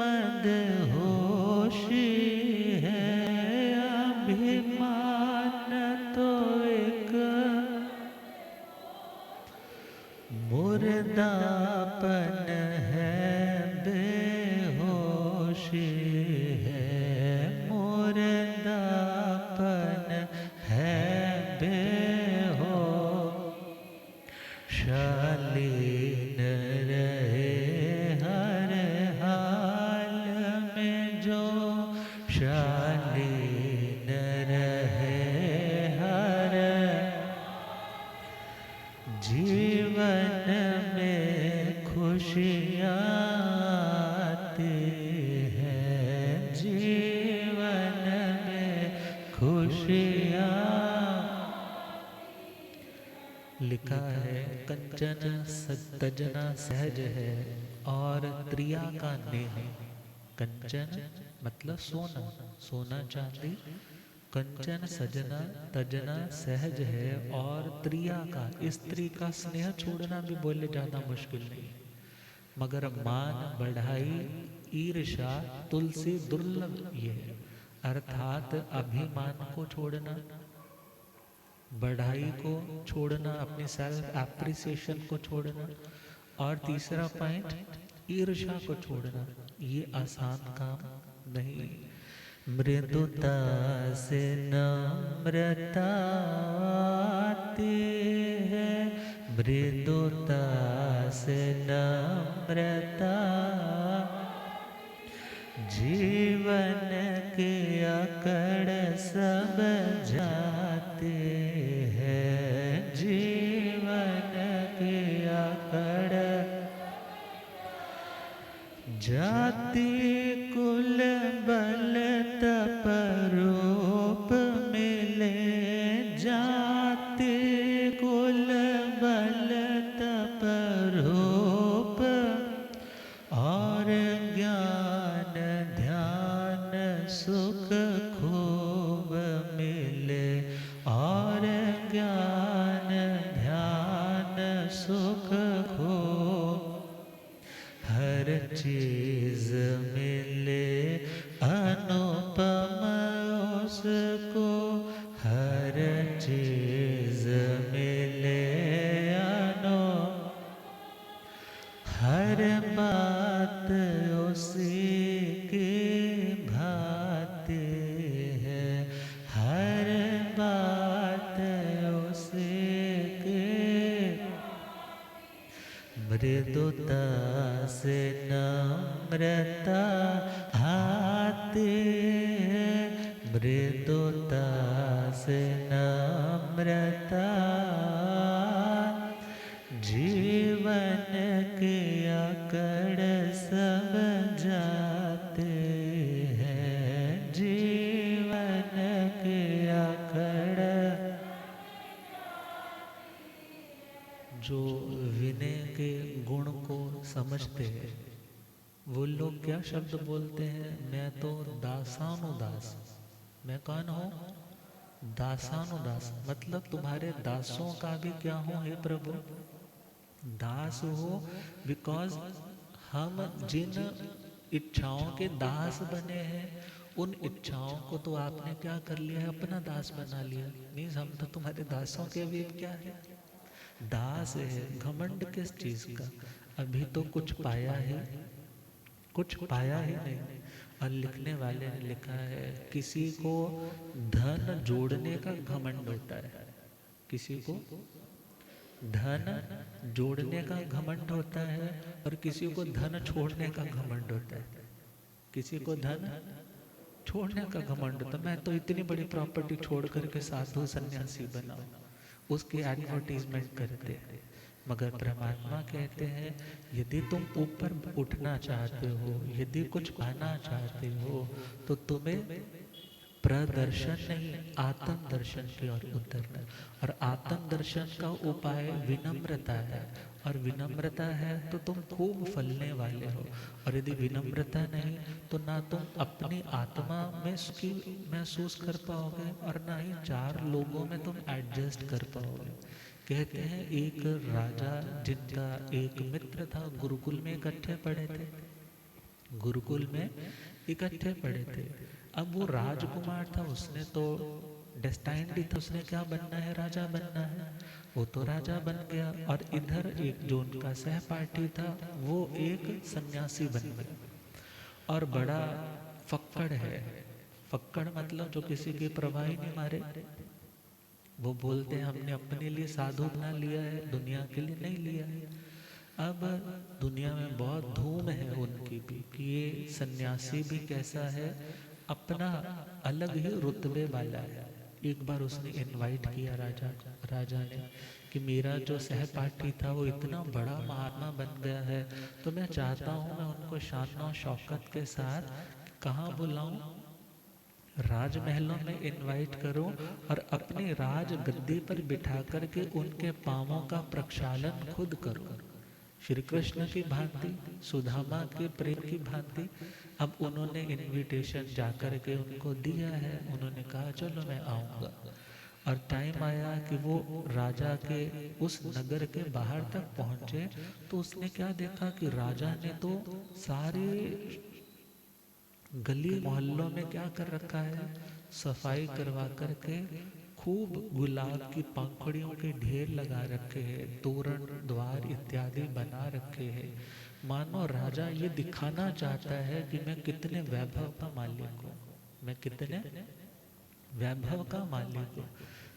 मदहोशी है, अभिमान तो एक मुर्दापन है, बेहोशी है, मुर्दापन है, बेहोशालीन रहे हर हाल में जो, शालीन रहे हर जीवन में खुशियाँ आती हैं, जीवन में खुशियाँ। लिखा है कंचन तजना सहज है और त्रिया का नेह। कंचन मतलब सोना, सोना चांदी। कंचन सजना तजना सहज है और त्रिया का, स्त्री का स्नेह छोड़ना भी बोले ज्यादा मुश्किल नहीं। मगर मान बढ़ाई ईर्षा तुलसी दुर्लभ ये है। अर्थात अभिमान को छोड़ना, बढ़ाई को छोड़ना, अपनी सेल्फ एप्रिसिएशन को छोड़ना, और तीसरा पॉइंट ईर्ष्या को छोड़ना, ये आसान काम नहीं। मृदुता से नम्रता आती है, मृदुता से नम्रता जीवन के अकड़ सब जाते हैं, जीवन के अकड़ जाति कुल बल तप रूप मिले, जाति कुल बल तप रूप और ज्ञान ध्यान सुख खूब मिले, और ज्ञान ध्यान सुख खूब हर चीज मिले अनुपम उसको, हर चीज मिले हर बात उसी की भांति मृदुता से नम्रता आती है, मृदुता से नम्रता जीवन के आकड़ सब जाते हैं, जीवन के आकड़। जो विनय के गुण को समझते हैं वो लोग क्या शब्द बोलते हैं, मैं तो दासानुदास। मैं कौन हूँ? दासानुदास, मतलब तुम्हारे दासों का भी क्या हूँ हे प्रभु? दास हो, बिकॉज हम जिन इच्छाओं के दास बने हैं उन इच्छाओं को तो आपने क्या कर लिया है, अपना दास बना लिया। मीन्स हम तो तुम्हारे दासों के भी क्या है, दास है। घमंड किस चीज का? अभी तो कुछ पाया है, कुछ पाया ही नहीं। और लिखने वाले ने लिखा है किसी को धन जोड़ने का घमंड होता है, किसी को धन जोड़ने का घमंड होता है और किसी को धन छोड़ने का घमंड होता है। किसी को धन छोड़ने का घमंड होता है, मैं तो इतनी बड़ी प्रॉपर्टी छोड़ करके साधु सन्यासी बनाऊं, उसकी एडवर्टीजमेंट करते हैं। मगर परमात्मा कहते हैं यदि तुम ऊपर उठना चाहते हो, यदि कुछ पाना चाहते हो, तो तुम्हें प्रदर्शन नहीं, आत्म दर्शन की ओर उतरना। और आत्म दर्शन का उपाय विनम्रता है, और विनम्रता है तो तुम खूब फलने वाले हो। और यदि विनम्रता नहीं तो ना तुम अपनी आत्मा में उसकी महसूस कर पाओगे और ना ही चार लोगों में तुम एडजस्ट कर पाओगे। कहते हैं एक राजा जिनका एक मित्र था, गुरुकुल में इकट्ठे पढ़े थे, गुरुकुल में इकट्ठे पढ़े थे। अब वो राजकुमार था, उसने तो डेस्टाइन्ड था, उसने क्या बनना है, राजा बनना है। वो तो राजा बन गया, और इधर एक जो उनका सहपाठी था वो एक सन्यासी बन गया, और बड़ा फक्कड़ है। फक्कड़ मतलब जो किसी की परवाह ही नहीं मारे। वो बोलते हैं हमने अपने लिए साधु बना लिया है, दुनिया के लिए नहीं लिया है। अब दुनिया में बहुत धूम है उनकी भी कि ये सन्यासी भी कैसा है, अपना अलग ही रुतबे वाला है। एक बार उसने इनवाइट किया राजा ने कि मेरा जो सहपाठी था वो इतना बड़ा महात्मा बन गया है, तो मैं चाहता हूँ मैं उनको शान और शौकत के साथ कहाँ बुलाऊं, राजमहलों में इनवाइट करूं और अपनी राज गद्दी पर बिठा करके उनके पांवों का प्रक्षालन खुद करूं, श्री कृष्ण की भांति, सुदामा के प्रेम की भांति। अब उन्होंने इनविटेशन जाकर के उनको दिया है, उन्होंने कहा चलो मैं आऊँगा। और टाइम आया कि वो राजा के उस नगर के बाहर तक पहुँचे, तो उसने क्या देखा कि राजा ने तो सारे गली मोहल्लों में क्या कर रखा है, सफाई करवा करके खूब गुलाब की पंखुड़ियों के ढेर लगा रखे हैं, तोरण द्वार इत्यादि बना रखे हैं। मानो राजा ये दिखाना चाहता है कि मैं कितने वैभव का मालिक हूँ, मैं कितने वैभव का मालिक हूँ।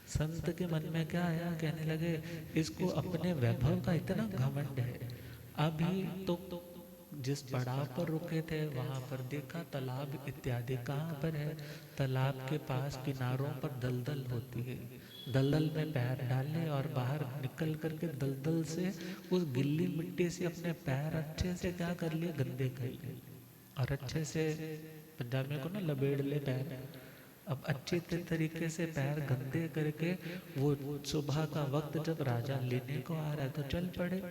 संत के मन में क्या आया, कहने लगे इसको अपने वैभव का इतना घमंड है। अभी तो जिस पड़ाव पर रुके थे वहां पर देखा तालाब इत्यादि कहाँ पर है, तालाब के पास किनारों पर दलदल होती है, दलदल में पैर डाले और बाहर निकल करके दलदल से उस गिल्ली मिट्टी से अपने पैर अच्छे से क्या कर लिए, गंदे कर लिए, और अच्छे से पंजाबी को ना लबेड़ ले पैर। अब अच्छे तरीके से पैर गंदे करके वो सुबह का वक्त जब राजा लेने को आ रहा है तो चल पड़े।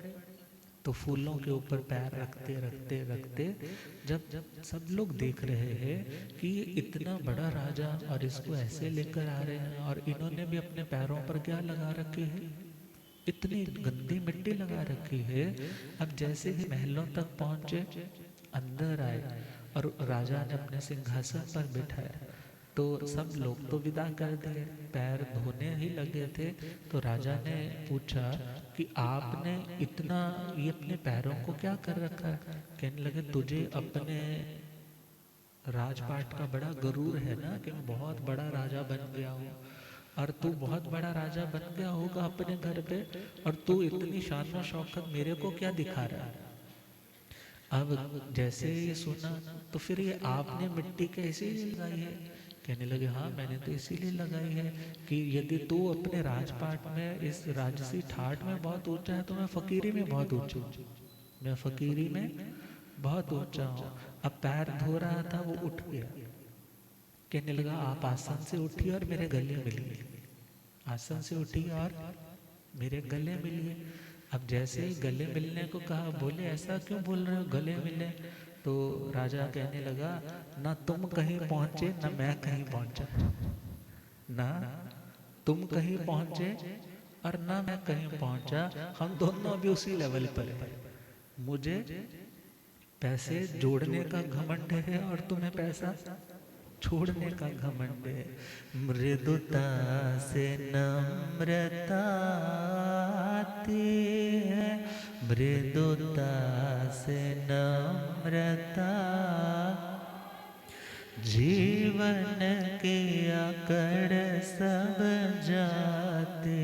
तो फूलों के ऊपर पैर रखते रखते रखते जब सब लोग देख रहे हैं कि ये इतना बड़ा राजा और इसको ऐसे लेकर आ रहे हैं, और इन्होंने भी अपने पैरों पर क्या लगा रखी है, इतनी गंदी मिट्टी लगा रखी है। अब जैसे ही महलों तक पहुंचे, अंदर आए और राजा ने अपने सिंहासन पर बिठाया, तो सब लोग तो विदा कर दिए, पैर धोने ही लगे थे। तो राजा ने पूछा कि आपने इतना ये अपने पैरों को क्या कर रखा है। कहने लगे तुझे अपने राजपाट का बड़ा गरूर है ना कि मैं बहुत बड़ा राजा बन गया हूँ, और तू बहुत बड़ा राजा बन गया होगा अपने घर पे, और तू इतनी शान शौकत मेरे को क्या दिखा रहा है। अब जैसे ये सुना तो फिर ये आपने मिट्टी कैसे लगाई है। कहने लगे हाँ मैंने तो इसीलिए लगाई है कि यदि तू अपने राजपाट में इस राजसी ठाट में बहुत ऊंचा है तो मैं फकीरी में बहुत ऊंचा हूँ, मैं फकीरी में बहुत ऊंचा हूँ। अब पैर धो रहा था वो उठ गया, कहने लगा आप आसन से उठिए और मेरे गले मिलिए, आसन से उठिए और मेरे गले मिलिए। अब जैसे ही गले मिलने को कहा, बोले ऐसा क्यों बोल रहे हो गले मिले। तो राजा कहने लगा ना तुम कहीं पहुंचे ना मैं कहीं पहुंचा, ना तुम कहीं पहुंचे और ना मैं कहीं पहुंचा, हम दोनों अभी उसी लेवल पर हैं। मुझे पैसे जोड़ने का घमंड है और तुम्हें पैसा छोड़ने का घमंड है। मृदुता से नम्रता आती है, मृदुता से नम्रता, जीवन के आकड़ सब जाते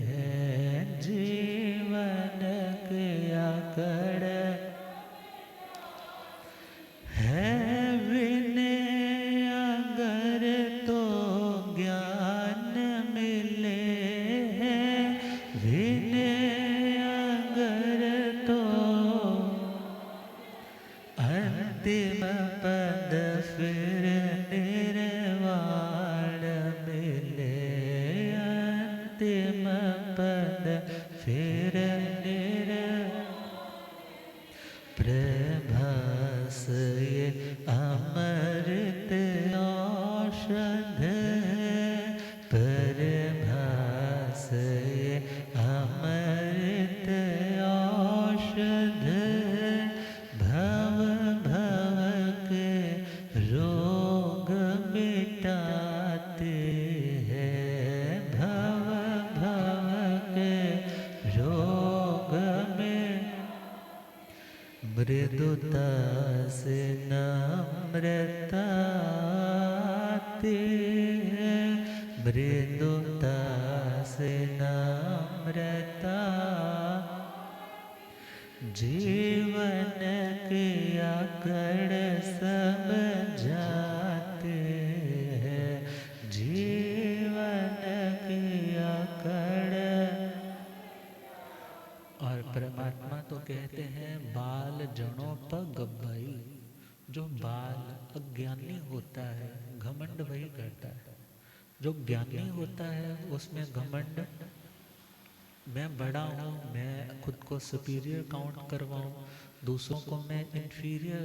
हैं, जीवन के आकड़ है। अंतिम पद फिर निर्वाण मिले, अंतिम पद फिर प्रभास ये अमृत औषध, प्रभास ये अमृत औषध, भव भव के रोग मिटाते हैं, भव भव के रोग में। मृदुता से नम्रता आती है, मृदुता से नम्रता, जीवन के आकड़ सब जाते हैं, जीवन के आकड़। और परमात्मा तो कहते हैं बाल जड़ों पर गब्बाई, जो बाल अज्ञानी होता है घमंड वही करता है, जो ज्ञानी होता है उसमें घमंड, मैं बड़ा हूँ, मैं खुद को सुपीरियर काउंट करवाऊँ, दूसरों को मैं इंफीरियर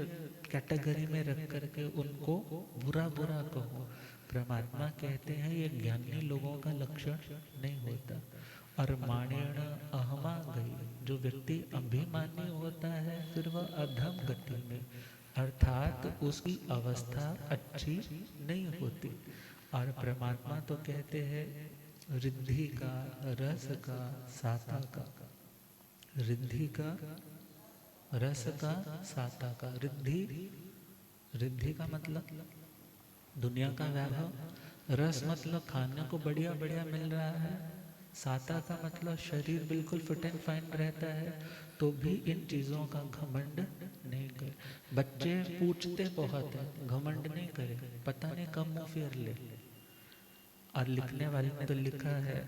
कैटेगरी में रख करके उनको बुरा बुरा कहूँ। परमात्मा कहते हैं ये ज्ञानी लोगों का लक्षण नहीं होता। और माणेण अहमा गई, जो व्यक्ति अभिमानी होता है फिर वह अधम गति में, अर्थात उसकी अवस्था अच्छी नहीं होती। और परमात्मा तो कहते हैं रिद्धि का, रस का, साता का, रिद्धि का, रस का, साता का। रिद्धि, रिद्धि का मतलब दुनिया का वैभव, रस मतलब खाने को बढ़िया बढ़िया मिल रहा है, साता का मतलब शरीर बिल्कुल फिट एंड फाइन रहता है, तो भी इन चीज़ों का घमंड नहीं करे। बच्चे पूछते बहुत है, घमंड नहीं करे, पता नहीं कब मुँह फेर ले। और लिखने वाले ने तो लिखा है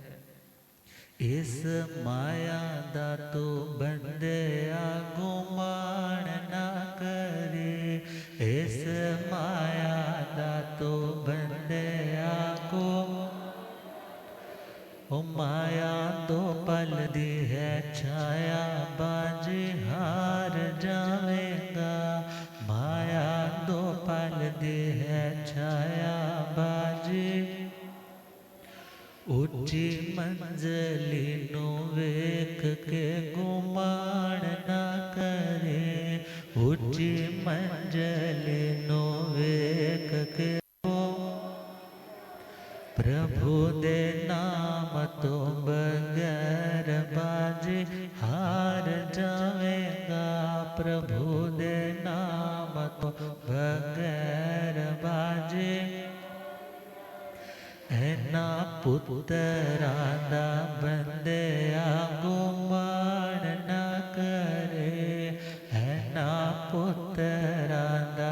इस माया दा तो बंदया गुमान ना करे, इस माया दा तो बंदया को, ओ माया दो पल दी है छाया बाजी हार जावेगा, माया दो पल दी है छाया बाजी, ऊंची मंजली नो वेख के गुमान ना करे, ऊंची मंजली नो वेख के प्रभु दे नाम तो बगैर बाजी हार जावेगा, प्रभु दे नाम तो बगैर बाजी। ऐना पुत्र पुत्रादा बंदया गुमान न करे, है ना पुत्रादा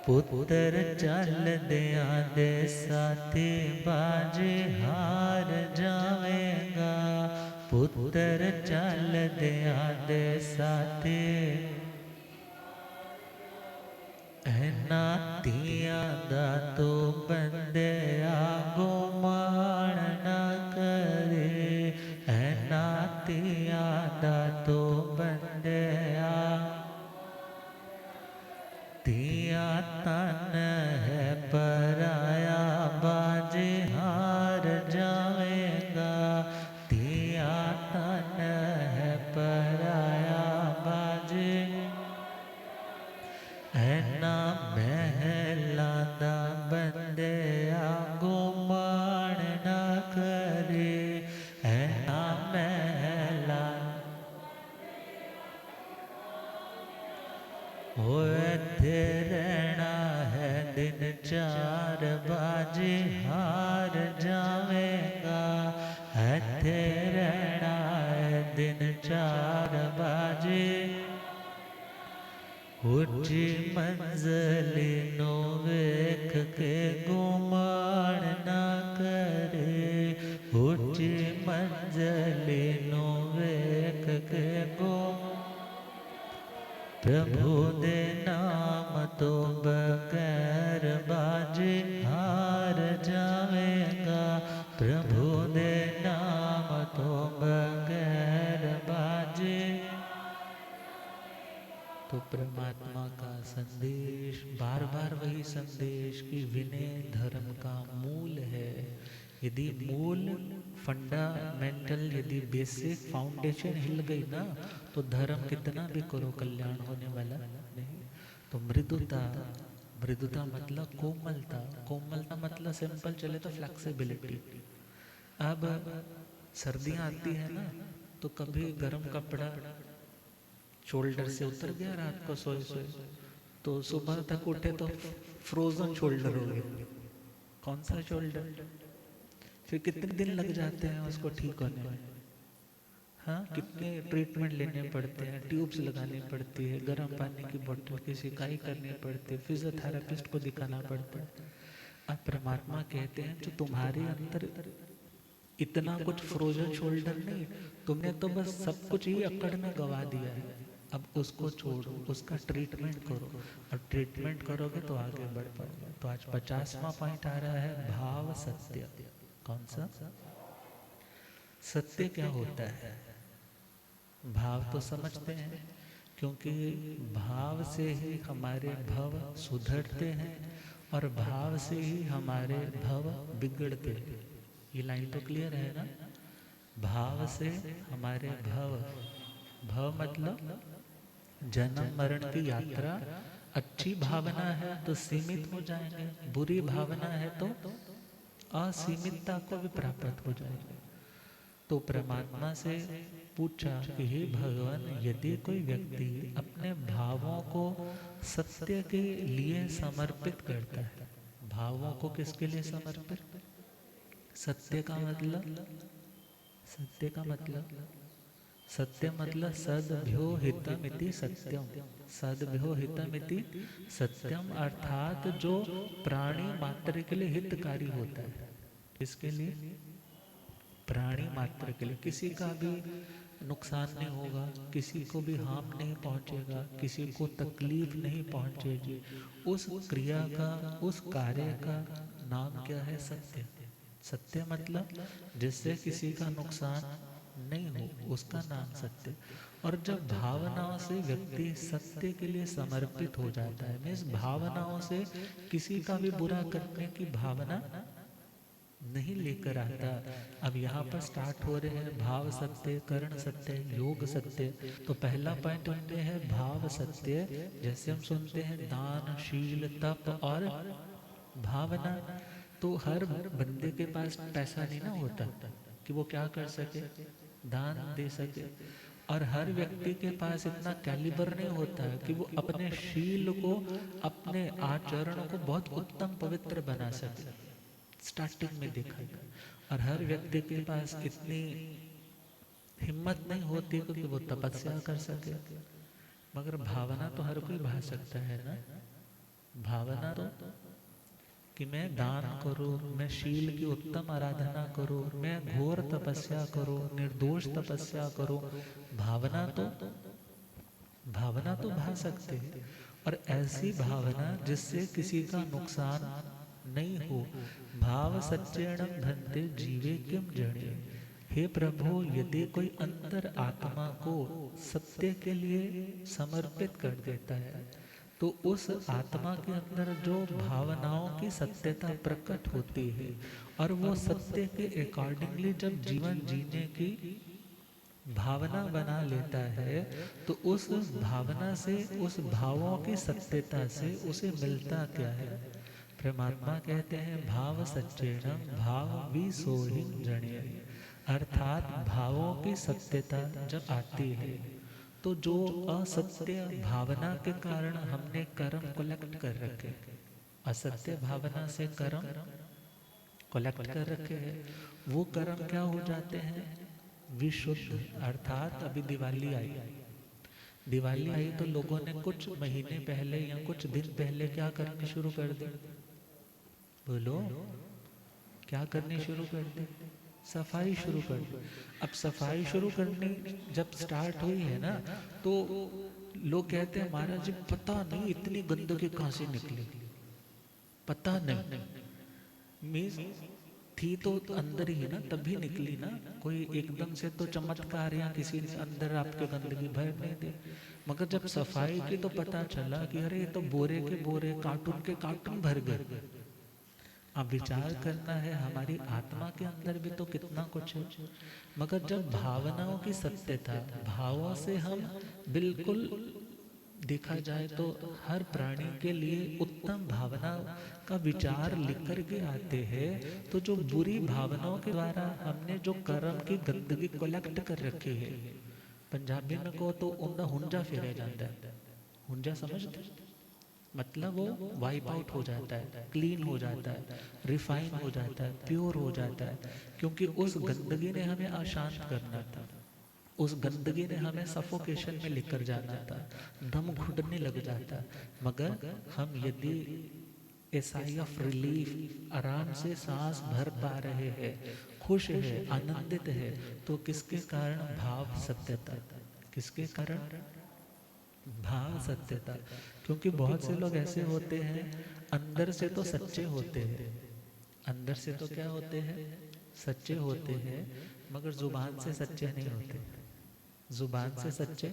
पुत्र चल दिया दे साथी बाजी हार जावेगा, पुत्र चल दिया दे साथी नातिया दा तो बंदे गुमान न करे, नातिया दा तो बंदे तिया तन है पराया बाजी हार जाएगा, तिया तन है पराया बाजी है ना महला दा बंदे गुमान न करे, है ना महला होते रहना है दिन चार बाजी हार जावेगा, हथे रहना है दिन चार बाजी ऊंची मंजिली नो वेख के गुमान न करे, ऊंची मंजिली नो वेख के प्रभु दे नाम तो बगैर बाजी हार जावेगा, प्रभु दे नाम तो बगैर बाजी। तो परमात्मा का संदेश बार बार वही संदेश कि विनय धर्म का मूल है। यदि मूल फंडामेंटल यदि बेसिक फाउंडेशन हिल गई ना तो धर्म कितना भी करो कल्याण होने वाला नहीं। तो मृदुता, मृदुता मतलब कोमलता, कोमलता मतलब सिंपल चले तो फ्लेक्सिबिलिटी। अब सर्दियाँ आती है ना तो कभी गर्म कपड़ा शोल्डर से उतर गया रात को सोए सोए तो सुबह तक उठे तो फ्रोजन शोल्डर हो गया। कौन सा शोल्डर? फिर कितने दिन लग जाते हैं उसको ठीक होने में। हाँ, कितने ट्रीटमेंट लेने पड़ते हैं, ट्यूब्स लगानी पड़ती है, गर्म पानी की बोतल की सिकाई करनी पड़ती है, फिजियोथेरेपिस्ट को दिखाना पड़ता है। अब परमात्मा कहते हैं जो तुम्हारे अंदर इतना कुछ फ्रोजन शोल्डर नहीं, तुमने तो बस सब कुछ ही अकड़ में गवा दिया है। अब उसको छोड़ो, उसका ट्रीटमेंट करो, और ट्रीटमेंट करोगे तो आगे बढ़ पाओगे। तो आज 50वां पॉइंट आ रहा है भाव सत्य। कौन सा? सत्य क्या होता है? भाव तो समझते हैं, क्योंकि भाव से ही हमारे भव सुधरते हैं और भाव से ही हमारे भव बिगड़ते हैं। ये लाइन तो क्लियर है ना? भाव से हमारे भव, भव मतलब जन्म मरण की यात्रा। अच्छी भावना है तो सीमित हो जाएंगे, बुरी भावना है तो असीमितता को भी प्राप्त हो जाएंगे। तो परमात्मा से पूछा कि हे भगवान, यदि कोई व्यक्ति अपने भावों को सत्य के लिए समर्पित करता है, भावों को किसके लिए समर्पित? सत्य का मतलब, सत्य का मतलब, सत्य मतलब सद्भ्यो हितमिति सत्यम। सद्भ्यो हितमिति सत्यम अर्थात जो प्राणी मात्र के लिए हितकारी होता है। किसके लिए? प्राणी मात्र के लिए। किसी का भी नुकसान नहीं होगा, किसी को भी हार्म नहीं पहुंचेगा, किसी को तकलीफ नहीं पहुंचेगी। उस क्रिया का, उस कार्य का नाम क्या है? सत्य। सत्य मतलब जिससे किसी का नुकसान नहीं हो, उसका नाम सत्य। और जब भावनाओं से व्यक्ति सत्य के लिए समर्पित हो जाता है, मीन्स भावनाओं से किसी का भी बुरा करने की भावना नहीं लेकर आता। अब यहाँ पर स्टार्ट हो रहे हैं भाव सत्य, कर्ण सत्य, योग सत्य। तो पहला पॉइंट उनमें है भाव सत्य। जैसे हम सुनते हैं दान, शील, तप और भावना। तो हर बंदे के पास पैसा नहीं ना होता कि वो क्या कर सके, दान दे सके। और हर व्यक्ति के पास इतना कैलिबर नहीं होता है कि वो अपने शील को, अपने आचरण को बहुत उत्तम पवित्र बना सके। स्टार्टिंग में देखा था। और हर व्यक्ति के पास इतनी हिम्मत नहीं होती कि वो तपस्या कर सके। मगर भावना तो हर कोई भा सकता है ना। भावना तो कि मैं दान करूं, मैं शील की उत्तम आराधना करूं, मैं घोर तपस्या करूं, निर्दोष तपस्या करूं, भावना तो भा सकते हैं। और ऐसी भावना जिससे किसी का नुकसान नहीं हो। भाव सच्चेणम धन्ते जीवे किम जड़े। हे प्रभु, यदि कोई अंतर आत्मा को सत्य के लिए समर्पित कर देता है तो उस आत्मा के अंदर जो भावनाओं की सत्यता प्रकट होती है और वो सत्य के अकॉर्डिंगली जब जीवन जीने की भावना बना लेता है तो उस भावना से, उस भावों की सत्यता से उसे मिलता क्या है। परमात्मा कहते हैं भाव सच्चेणम भाव विसोहिं जने। अर्थात भावों की सत्यता जब आती है तो जो असत्य भावना के कारण हमने कर्म कलेक्ट कर रखे, असत्य भावना से कर्म कलेक्ट कर रखे हैं, वो कर्म क्या हो जाते हैं, विशुद्ध। अर्थात अभी दिवाली आई, दिवाली आई तो लोगों ने कुछ महीने पहले या कुछ दिन पहले क्या करने शुरू कर दी, बोलो क्या करने शुरू कर दी, सफाई शुरू कर दी। अब सफाई शुरू करनी जब स्टार्ट हुई है ना तो लोग कहते हैं महाराज जी पता नहीं इतनी गंदगी कहाँ से निकली, पता नहीं। मीन्स थी तो अंदर ही ना, तभी निकली ना। कोई एकदम से तो चमत्कार या किसी ने अंदर आपके गंदगी भर नहीं दी। मगर जब सफाई की तो पता चला कि अरे ये तो बोरे के बोरे, कार्टून के कार्टून भर गए। अब विचार करना है हमारी आत्मा के अंदर भी तो कितना कुछ है। मगर जब भावनाओं की सत्यता, भावों से हम बिल्कुल देखा जाए तो हर प्राणी के लिए उत्तम भावना का विचार लिख करके आते हैं, तो जो बुरी भावनाओं के द्वारा हमने जो कर्म की गंदगी कलेक्ट कर रखी है, पंजाबी में को तो उनका हुंजा फेरा जाता है। हुंजा समझते, मतलब वो वाइप आउट हो जाता है, क्लीन हो जाता है, रिफाइन हो जाता है, प्योर हो जाता है। क्योंकि उस गंदगी ने हमें अशांत करना था, उस गंदगी ने हमें सफोकेशन में लेकर जाना था, दम घुटने लग जाता। मगर हम यदि एसाई ऑफ रिलीफ, आराम से सांस भर पा रहे हैं, खुश है, आनंदित है, तो किसके कारण, भाव सत्यता। किसके कारण, भाव सत्यता। क्योंकि बहुत से लोग ऐसे होते हैं अंदर से तो सच्चे होते हैं, अंदर से तो क्या होते हैं, सच्चे होते हैं, मगर जुबान से सच्चे नहीं होते। जुबान से सच्चे,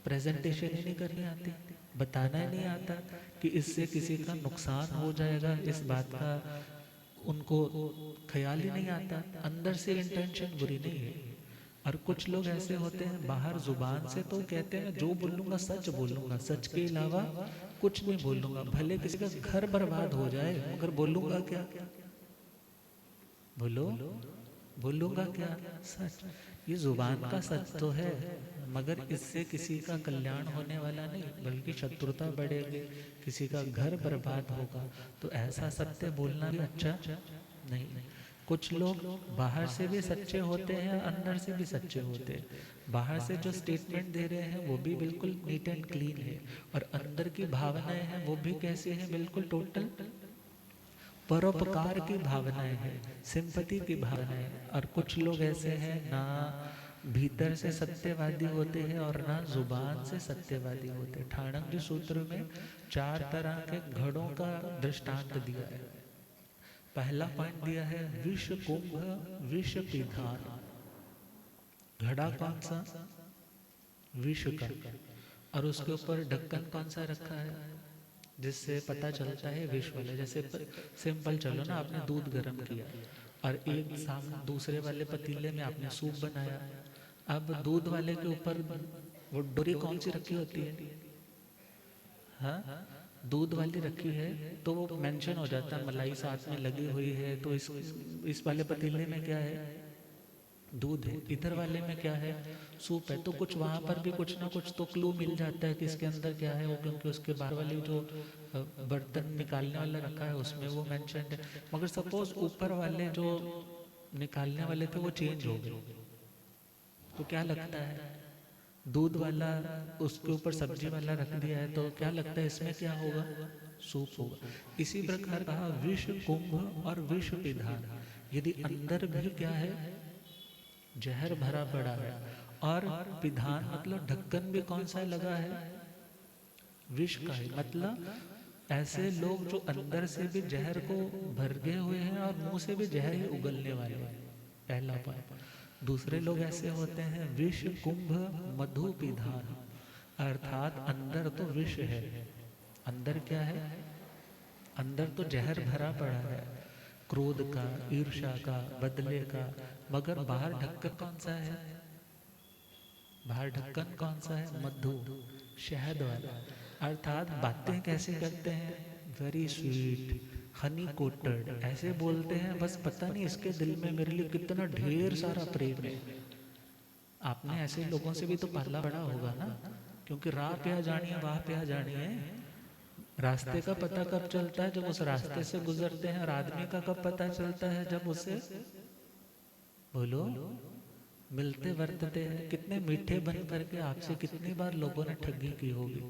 प्रेजेंटेशन ही नहीं करनी आती, बताना ही नहीं आता कि इससे किसी का नुकसान हो जाएगा, इस बात का उनको ख्याल ही नहीं आता। अंदर से इंटेंशन बुरी नहीं है। और कुछ लोग ऐसे होते हैं बाहर जुबान से तो कहते हैं जो बोलूंगा सच बोलूंगा, सच के अलावा कुछ नहीं बोलूंगा, भले किसी का घर बर्बाद हो जाए मगर बोलूंगा क्या, बोलो बोलूंगा क्या, सच। ये जुबान का सच तो है, मगर इससे किसी का कल्याण होने वाला नहीं, बल्कि शत्रुता बढ़ेगी, किसी का घर बर्बाद होगा। तो ऐसा सत्य बोलना भी अच्छा नहीं। कुछ लोग बाहर से भी सच्चे होते हैं, अंदर से भी सच्चे होते हैं। बाहर से जो स्टेटमेंट दे रहे हैं वो भी बिल्कुल नीट एंड क्लीन है, और अंदर की भावनाएं हैं वो भी कैसे हैं, बिल्कुल टोटल परोपकार की भावनाएं हैं, सिंपैथी की भावनाएं। और कुछ लोग ऐसे हैं ना भीतर से सत्यवादी होते हैं और ना जुबान से सत्यवादी होते हैं। ठाणक जी सूत्र में 4 तरह के घड़ों का दृष्टांत दिया है। पहला पॉइंट दिया है विष कुंभ विष पिधान। घड़ा कौन सा, विष का, और उसके ऊपर ढक्कन कौन सा रखा है, जिससे पता चलता है विष वाला। जैसे सिंपल चलो ना, आपने दूध गर्म किया और एक सामने दूसरे वाले पतीले में आपने सूप बनाया। अब दूध वाले के ऊपर वो डोरी कौन सी रखी होती है, हाँ दूध वाली रखी है, तो वो मेंशन हो जाता है मलाई साथ में लगी हुई है। तो इस वाले पतीले में क्या है, दूध है, इधर वाले में क्या है, सूप है। तो कुछ वहाँ पर भी कुछ ना कुछ तो क्लू मिल जाता है कि इसके अंदर क्या है वो, क्योंकि उसके बाहर वाली जो बर्तन निकालने वाला रखा है उसमें वो मेंशन है। मगर सपोज ऊपर वाले जो निकालने वाले थे वो चेंज हो गए, तो क्या लगता है, दूध वाला उसके ऊपर सब्जी वाला रख दिया है, तो क्या लगता है इसमें क्या होगा, सूप होगा। इसी प्रकार कहा विष कुंभ और विष पिधान, यदि अंदर भी क्या है, जहर भरा पड़ा है, और पिधान मतलब ढक्कन भी कौन सा लगा है, विष का है। मतलब ऐसे लोग जो अंदर से भी जहर को भर गए हुए हैं और मुंह से भी जहर ही उगलने वाले हैं, पहला पॉइंट। दूसरे लोग ऐसे होते हैं विष कुंभ मधु पिधान, अर्थात अंदर तो विष है, अंदर क्या है, अंदर तो जहर भरा पड़ा है, क्रोध का, ईर्ष्या का, बदले का, मगर बाहर ढक्कन कौन सा है, बाहर ढक्कन कौन सा है, मधु, शहद वाला। अर्थात बातें कैसे करते हैं, वेरी स्वीट, हनी कोटेड, ऐसे बोलते हैं बस पता नहीं इसके दिल में मेरे लिए कितना ढेर सारा प्रेम है। आपने ऐसे लोगों से भी तो पाला पड़ा होगा ना, क्योंकि राह पे आ जानी है, वाह पे आ जानी है। रास्ते का पता कब चलता है, जब उस रास्ते से गुजरते हैं, और आदमी का कब पता चलता है, जब उसे, बोलो, मिलते वर्तते हैं। कितने मीठे बन करके आपसे कितनी बार लोगों ने ठगी की होगी,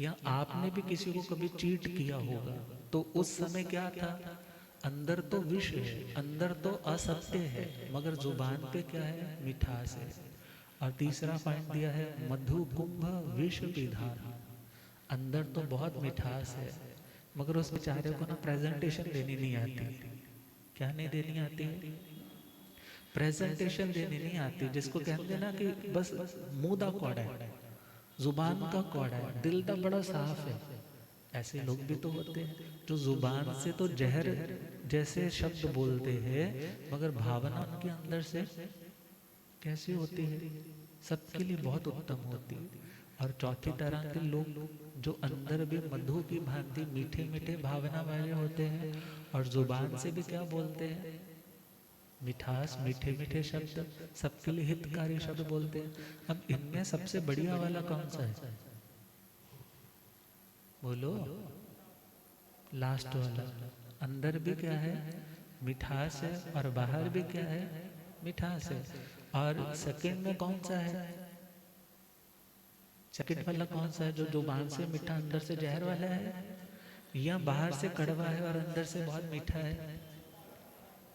या आपने भी किसी को कभी चीट किया होगा, तो उस समय क्या था, अंदर तो विष है, अंदर तो असत्य है, मगर जुबान पे क्या है, मिठास है। और तीसरा पॉइंट दिया है मधु कुंभ विष पिधान, अंदर तो बहुत मिठास है, मगर उस बेचारे को ना प्रेजेंटेशन देनी नहीं आती। क्या नहीं देनी आती है, प्रेजेंटेशन देनी नहीं आती, जिसको कहते हैं ना कि बस मुंह दा कौड़ा है, जुबान का कौड़ा है, दिल दा बड़ा साफ है। ऐसे लोग भी तो होते हैं जो जुबान से तो जहर जैसे शब्द बोलते हैं, मगर भावना उनके अंदर से कैसी होती है, सबके लिए बहुत उत्तम होती है। और चौथी तरह के लोग जो अंदर भी मधु की भांति मीठे मीठे भावना वाले होते हैं, और जुबान से भी क्या बोलते हैं, मिठास, मीठे मीठे शब्द, सबके लिए हितकारी शब्द बोलते हैं। अब इनमें सबसे बढ़िया वाला कौन सा है, बोलो, लास्ट वाला। अंदर भी क्या है, मिठास है, और बाहर भी क्या है, मिठास है। और सेकंड में कौन सा है, सेकंड वाला कौन सा है, जो जुबान से मीठा अंदर से जहर वाला है, या बाहर से कड़वा है और अंदर से बहुत मीठा है।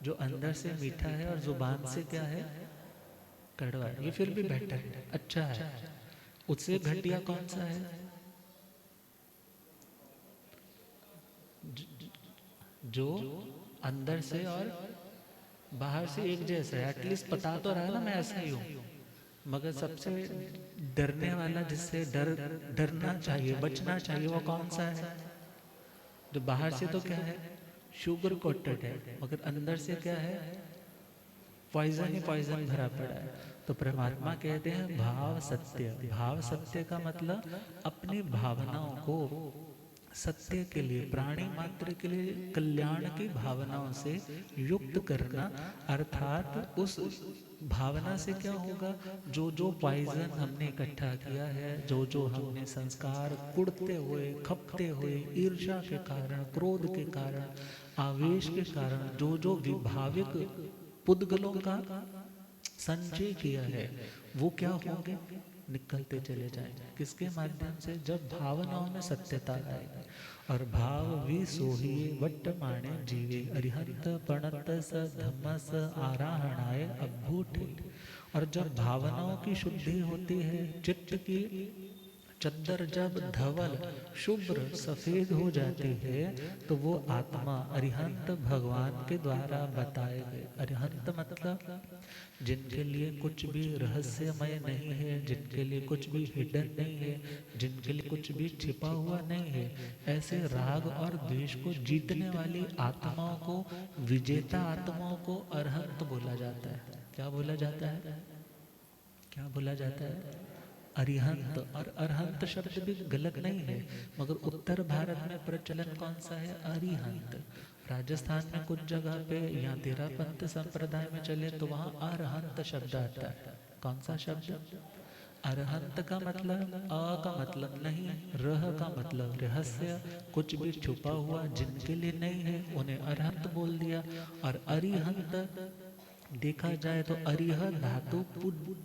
जो अंदर से मीठा है और जुबान से क्या है, कड़वा है, ये फिर भी बेटर है, अच्छा है। उससे घटिया कौन सा है, जो अंदर से और बाहर से एक जैसा है, एटलीस्ट पता तो रहा ना मैं ऐसा ही हूँ। मगर सबसे डरने वाला, जिससे डरना चाहिए, बचना चाहिए, वो कौन सा है, जो बाहर से तो क्या है, शुगर कोटेड है, मगर अंदर से क्या है, पॉइजन ही पॉइजन भरा पड़ा है। तो परमात्मा कहते हैं भाव सत्य। भाव सत्य का मतलब अपनी भावनाओं को सत्य के लिए, प्राणी मात्र के लिए कल्याण की भावनाओं से युक्त करना। अर्थात उस भावना से क्या होगा, जो जो पॉइजन हमने इकट्ठा किया है, जो जो हमने संस्कार कुड़ते हुए, खपते हुए, ईर्ष्या के कारण, क्रोध के कारण, आवेश के कारण, जो जो विभाविक पुद्गलों का संचय किया है, वो क्या होंगे, निकलते चले जाएंगे। किसके माध्यम से, जब भावनाओं में सत्यता आएगी। और भाव भी सोहिए वट्टमाणे जीवे, अरिहंत पणत स धम्मस आराहणाय अभूठे। और जब भावनाओं की शुद्धि होती है, चित्त की चद्दर जब धवल शुभ्र सफेद हो जाती है, तो वो आत्मा अरिहंत भगवान के द्वारा बताए गए, अरिहंत मतलब जिनके लिए कुछ भी रहस्यमय नहीं है, जिनके लिए कुछ भी हिडन नहीं है, जिनके लिए कुछ भी छिपा हुआ नहीं है, ऐसे राग और द्वेष को जीतने वाली आत्माओं को, विजेता आत्माओं को अरहंत बोला जाता है। क्या बोला जाता है, क्या बोला जाता है, अरिहंत। और अरहंत शब्द भी गलत नहीं है, मगर उत्तर भारत में प्रचलन कौन सा है, अरिहंत। राजस्थान में कुछ जगह पे या तेरापंथ संप्रदाय में चले तो वहाँ अरहंत शब्द आता है। कौन सा शब्द? अरहंत का मतलब अ का मतलब नहीं, रह का मतलब रहस्य, कुछ भी छुपा हुआ जिनके लिए नहीं है उन्हें अरहंत बोल दिया। और अरिहंत देखा जाए तो अरिह धातु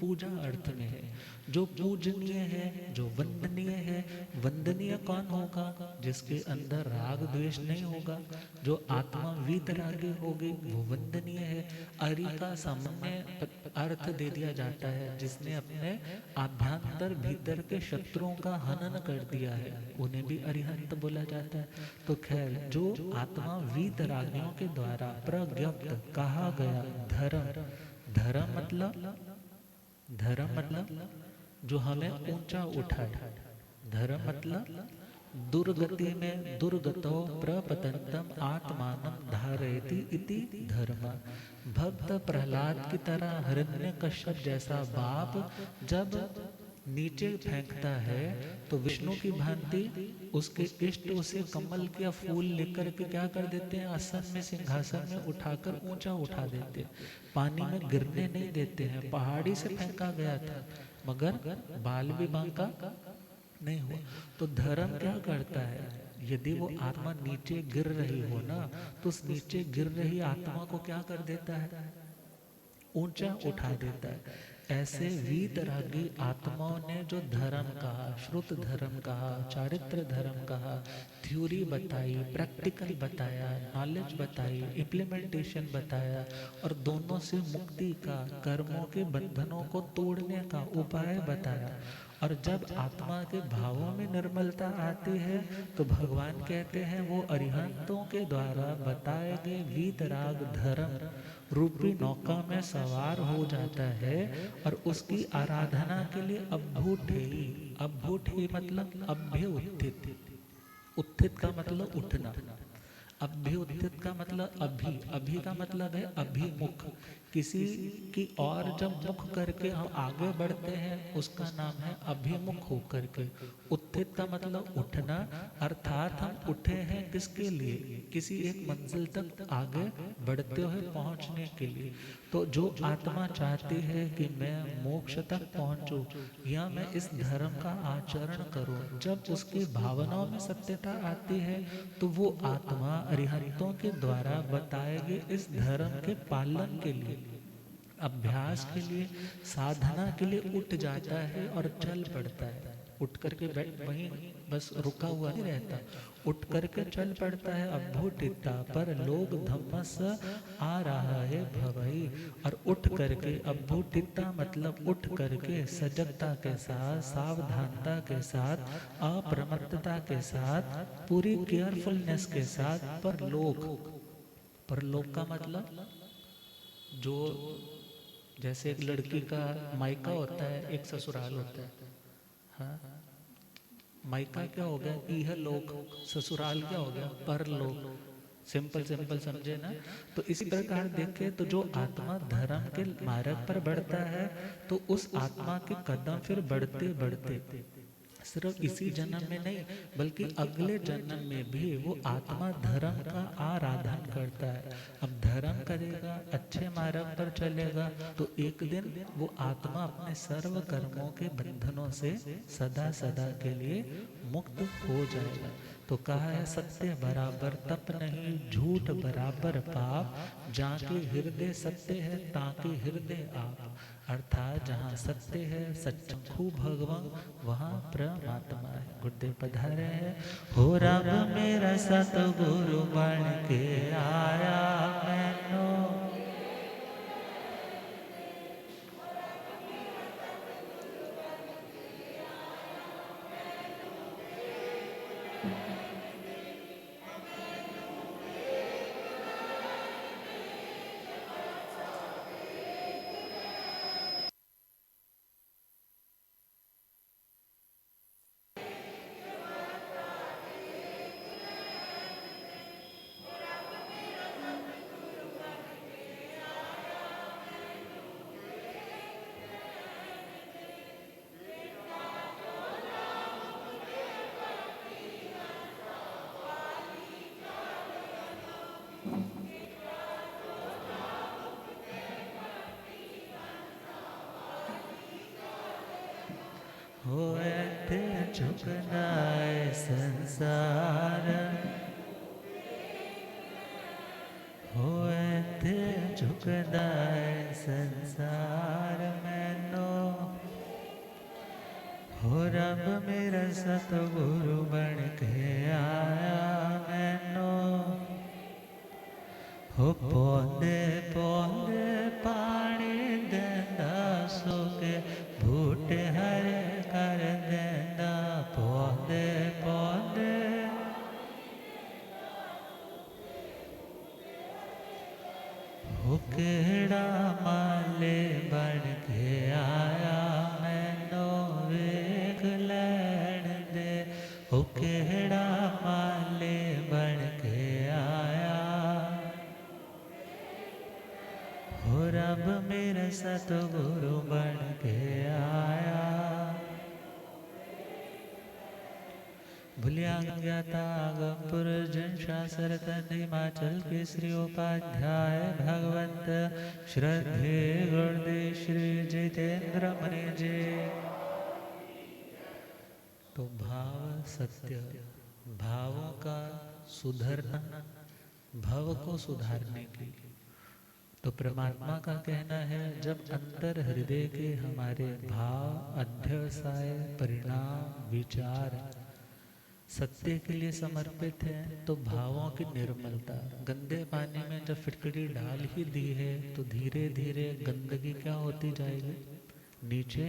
पूजा अर्थ में है, जो पूजनीय है, जो वंदनीय है। वंदनीय कौन होगा? जिसके अंदर राग द्वेष नहीं होगा, जो आत्मा वीतरागी होगी वो वंदनीय है। अरि का सामान्य अर्थ दे दिया जाता है जिसने अपने आभ्यंतर भीतर के शत्रुओं का हनन कर दिया है, उन्हें भी अरिहंत बोला जाता है। तो खैर, जो आत्मा वीतरागियों के द्वारा प्रज्ञप्त कहा गया धर्म, धर्म मतलब, धर्म मतलब जो हमें ऊंचा उठाए। धर्म मतलब दुर्गति में दुर्गतो प्रपतंतम आत्मानं धारयति इति धर्म। भक्त प्रहलाद की तरह हिरण्यकश्यप जैसा बाप जब नीचे फेंकता है तो विष्णु की भांति उसके इष्ट उसे कमल का फूल लेकर के क्या कर देते हैं? आसन में, सिंहासन में उठाकर ऊंचा उठा देते हैं, पानी में गिरने नहीं देते हैं। पहाड़ी से फेंका गया था मगर बाल भी बांका नहीं हुआ। तो धर्म क्या करता है? यदि वो आत्मा नीचे गिर रही हो ना, तो उस नीचे गिर रही आत्मा को क्या कर देता है? ऊंचा उठा देता है। ऐसे वीतरागी आत्माओं ने जो धर्म कहा, श्रुत धर्म कहा, चारित्र धर्म कहा, थ्योरी बताई, प्रैक्टिकल बताया, नॉलेज बताई, इम्प्लीमेंटेशन बताया और दोनों से मुक्ति का, कर्मों के बंधनों को तोड़ने का उपाय बताया। और जब आत्मा के भावों में निर्मलता आती है तो भगवान कहते हैं वो अरिहंतों के द्वारा बताए गए वीतराग धर्म रूपी नौका में सवार हो जाता है और उसकी आराधना के लिए अभ्युठेयी, अभ्युठेयी मतलब अभ्य उत्थित, उत्थित का मतलब उठना, अभ्युत्थित का मतलब अभी, अभी का मतलब है अभिमुख, किसी की और जब मुख करके हम आगे बढ़ते हैं उसका नाम है अभिमुख होकर के। उत्थित का मतलब उठना, अर्थात हम उठे हैं किसके लिए? किसी एक मंजिल तक आगे बढ़ते हुए पहुंचने के लिए। तो जो आत्मा चाहती है कि मैं मोक्ष तक पहुंचूं या मैं इस धर्म का आचरण करूं, जब उसकी भावनाओं में सत्यता आती है तो वो आत्मा अरिहंतों के द्वारा बताए गए इस धर्म के पालन के लिए, अभ्यास के लिए, साधना के लिए उठ जाता है और चल पड़ता है। उठ करके वहीं बस रुका हुआ नहीं रहता, उठ करके चल पड़ता है अभ्युठिता पर लोग धम्मस आ रहा है भवई। और उठ करके अभ्युठिता मतलब उठ करके सजगता के साथ, सावधानता के साथ, अप्रमत्तता के साथ, पूरी केयरफुलनेस के साथ परलोक, परलोक का मतलब जो, जैसे एक लड़की का मायका होता है, एक ससुराल होता है। हाँ, मायका क्या हो गया? इह लोक। ससुराल क्या हो गया? परलोक। सिंपल सिंपल समझे ना? तो इसी प्रकार देखे तो जो आत्मा धर्म के मार्ग पर बढ़ता है तो उस आत्मा के कदम फिर बढ़ते बढ़ते सिर्फ इसी जन्म में नहीं बल्कि अगले जन्म में भी वो आत्मा धर्म का आराधन करता है। अब धर्म करेगा, अच्छे मार्ग पर चलेगा तो एक दिन वो आत्मा अपने सर्व कर्मों के बंधनों से सदा सदा के लिए मुक्त हो जाएगा। तो कहा है सत्य बराबर तप नहीं, झूठ बराबर पाप, जाके हृदय सत्य है ताके हृदय आप। अर्थात जहाँ सत्य है, सच्चखू भगवान, वहाँ परमात्मा है। गुरुदेव पधारे हैं। हो रब मेरा सतगुरु बन के आया मैनो, होए थे झुकनाए संसार, होए थे झुकनाए संसार मैनो, हो रब मेरा सतगुरु बन के आया मैनो, हो पौधे पौधे पानी देंदा सुके बूटे हरे कर देंदा, पौधे पौधे हो केड़ा माले बन के आया मैनो वेख लैण दे, हो केड़ा माले बन के आया, हो रब मेरा सतगुरु बन के आया। भूलिया ज्ञाता गंपुर जन शास्त्र हिमाचल के श्री उपाध्याय भगवंत श्रद्धे गुरुदेव श्री जितेंद्र मणि जी। तो भाव सत्य, भावों का सुधरना, भव को सुधारने की। तो परमात्मा का कहना है जब अंतर हृदय के हमारे भाव अध्यवसाय परिणाम विचार सत्य के लिए समर्पित है, तो भावों की निर्मलता, गंदे पानी में जब फिटकड़ी डाल ही दी है तो धीरे धीरे गंदगी क्या होती जाएगी, नीचे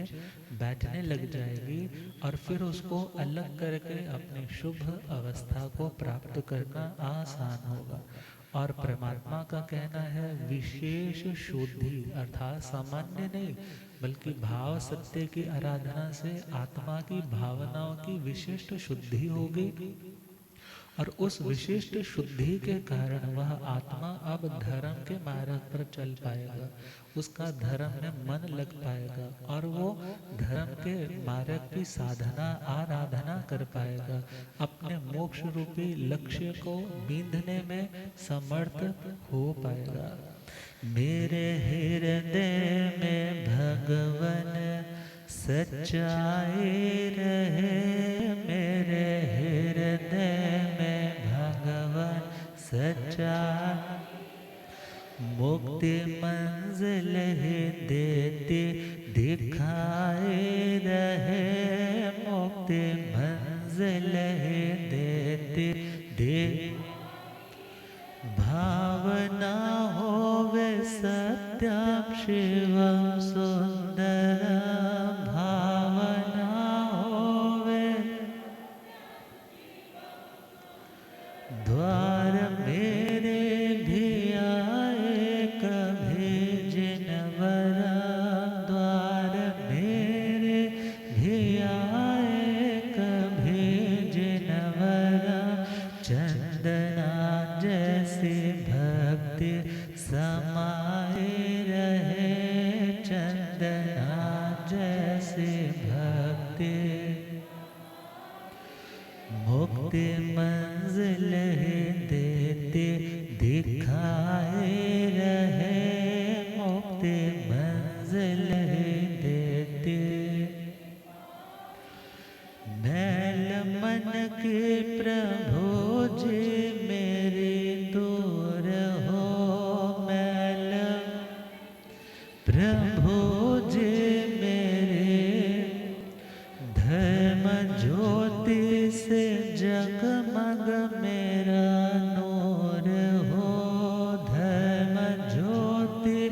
बैठने लग जाएगी और फिर उसको अलग करके अपनी शुभ अवस्था को प्राप्त करना आसान होगा। और परमात्मा का कहना है विशेष शुद्धि, अर्थात सामान्य नहीं बल्कि भाव सत्य की आराधना से आत्मा की भावनाओं की विशिष्ट शुद्धि होगी और उस विशिष्ट शुद्धि के कारण वह आत्मा अब धर्म के मार्ग पर चल पाएगा, उसका धर्म में मन लग पाएगा और वो धर्म के मार्ग की साधना आराधना कर पाएगा, अपने मोक्ष रूपी लक्ष्य को बींधने में समर्थ हो पाएगा। मेरे हृदय में भगवन सच्चाई रहे, मेरे हृदय में भगवन सच्चाई, मुक्ति मंजिल ही देती दिखाई रहे, मुक्ति मंजिल ही देती दे, भावना होवे सत्यम शिवम सुंदर, भावना होवे द्वार मेरे भी आए कभी जिनवरा, द्वार मेरे भी आए कभी जिनवरा, चंदना जैसी भक्ति समाए रहे, चंदना जैसी भक्ति, मुक्ति मंजिल ही देती दिखाए रहे, मुक्ति मंजिल ही देती, मैल मन के प्रभु जी मेरी दूर हो, मैल प्रभु जी मेरे, धर्म ज्योति से जगमग मेरा नूर हो, धर्म ज्योति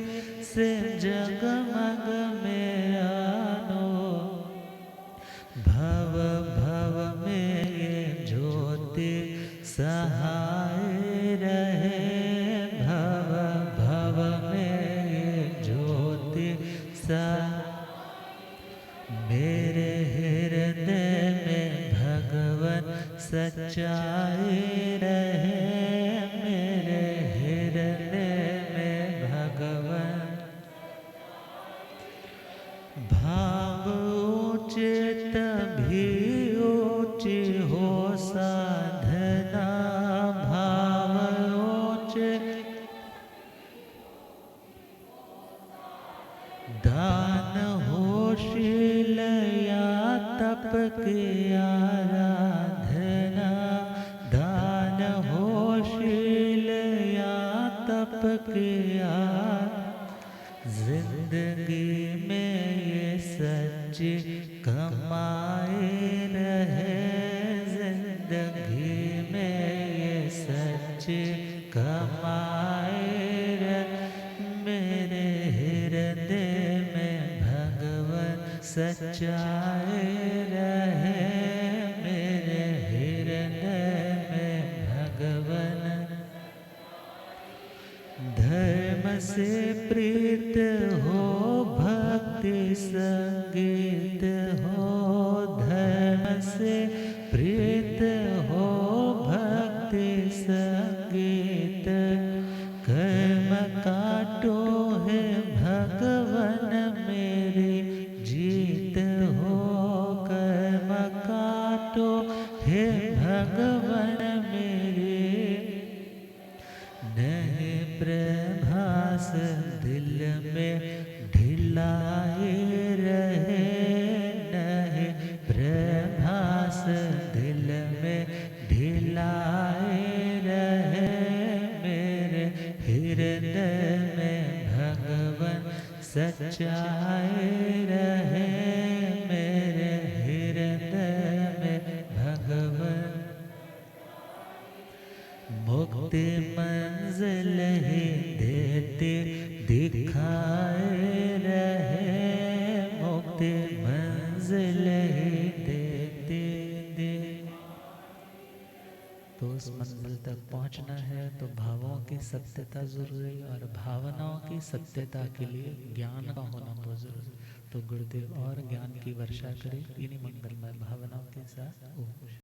से जगमग मेरा नूर, भव भव में ये ज्योति सहाय रहे, भव भव में ये ज्योति सहाय, मेरे हृदय में भगवन सच्चाई रहे, मेरे हृदय में भगवन, भाव ऊंचे तभी ऊंची हो साधना, भाव ऊंचे दान हो शील यातना, की आराधना, दान हो शील या तप किया, जिंदगी में ये सच कमाए रहे, जिंदगी में ये सच कमाए रहे, मेरे हृदय में भगवान सच्चाए रहे, मेरे हृदय में भगवान। धर्म से प्रीत हो भक्ति संगीत हो, धर्म से प्रीत हो भक्ति संगीत, कर्म काटो है भगवान मेरी जीत हो, कर्म काटो है भगवान मेरी। नहीं प्रभास दिल में ढिलाए रहे, नहीं प्रभास दिल में ढिलाए रहे, मेरे हृदय में भगवान सच्चाए रहे, मेरे हृदय में भगवान। मुक्ति मंजिल ही देते दिखाए रहे, मुक्ति मंजिल ही देते दे। तो उस मंजिल तक पहुंचना है तो भावों की सत्यता जरूरी, और भावनाओं की सत्यता के लिए ज्ञान का होना बहुत जरूरी। तो गुरुदेव और ज्ञान की वर्षा करें इन्हीं मंगलमय भावनाओं के साथ। ओम।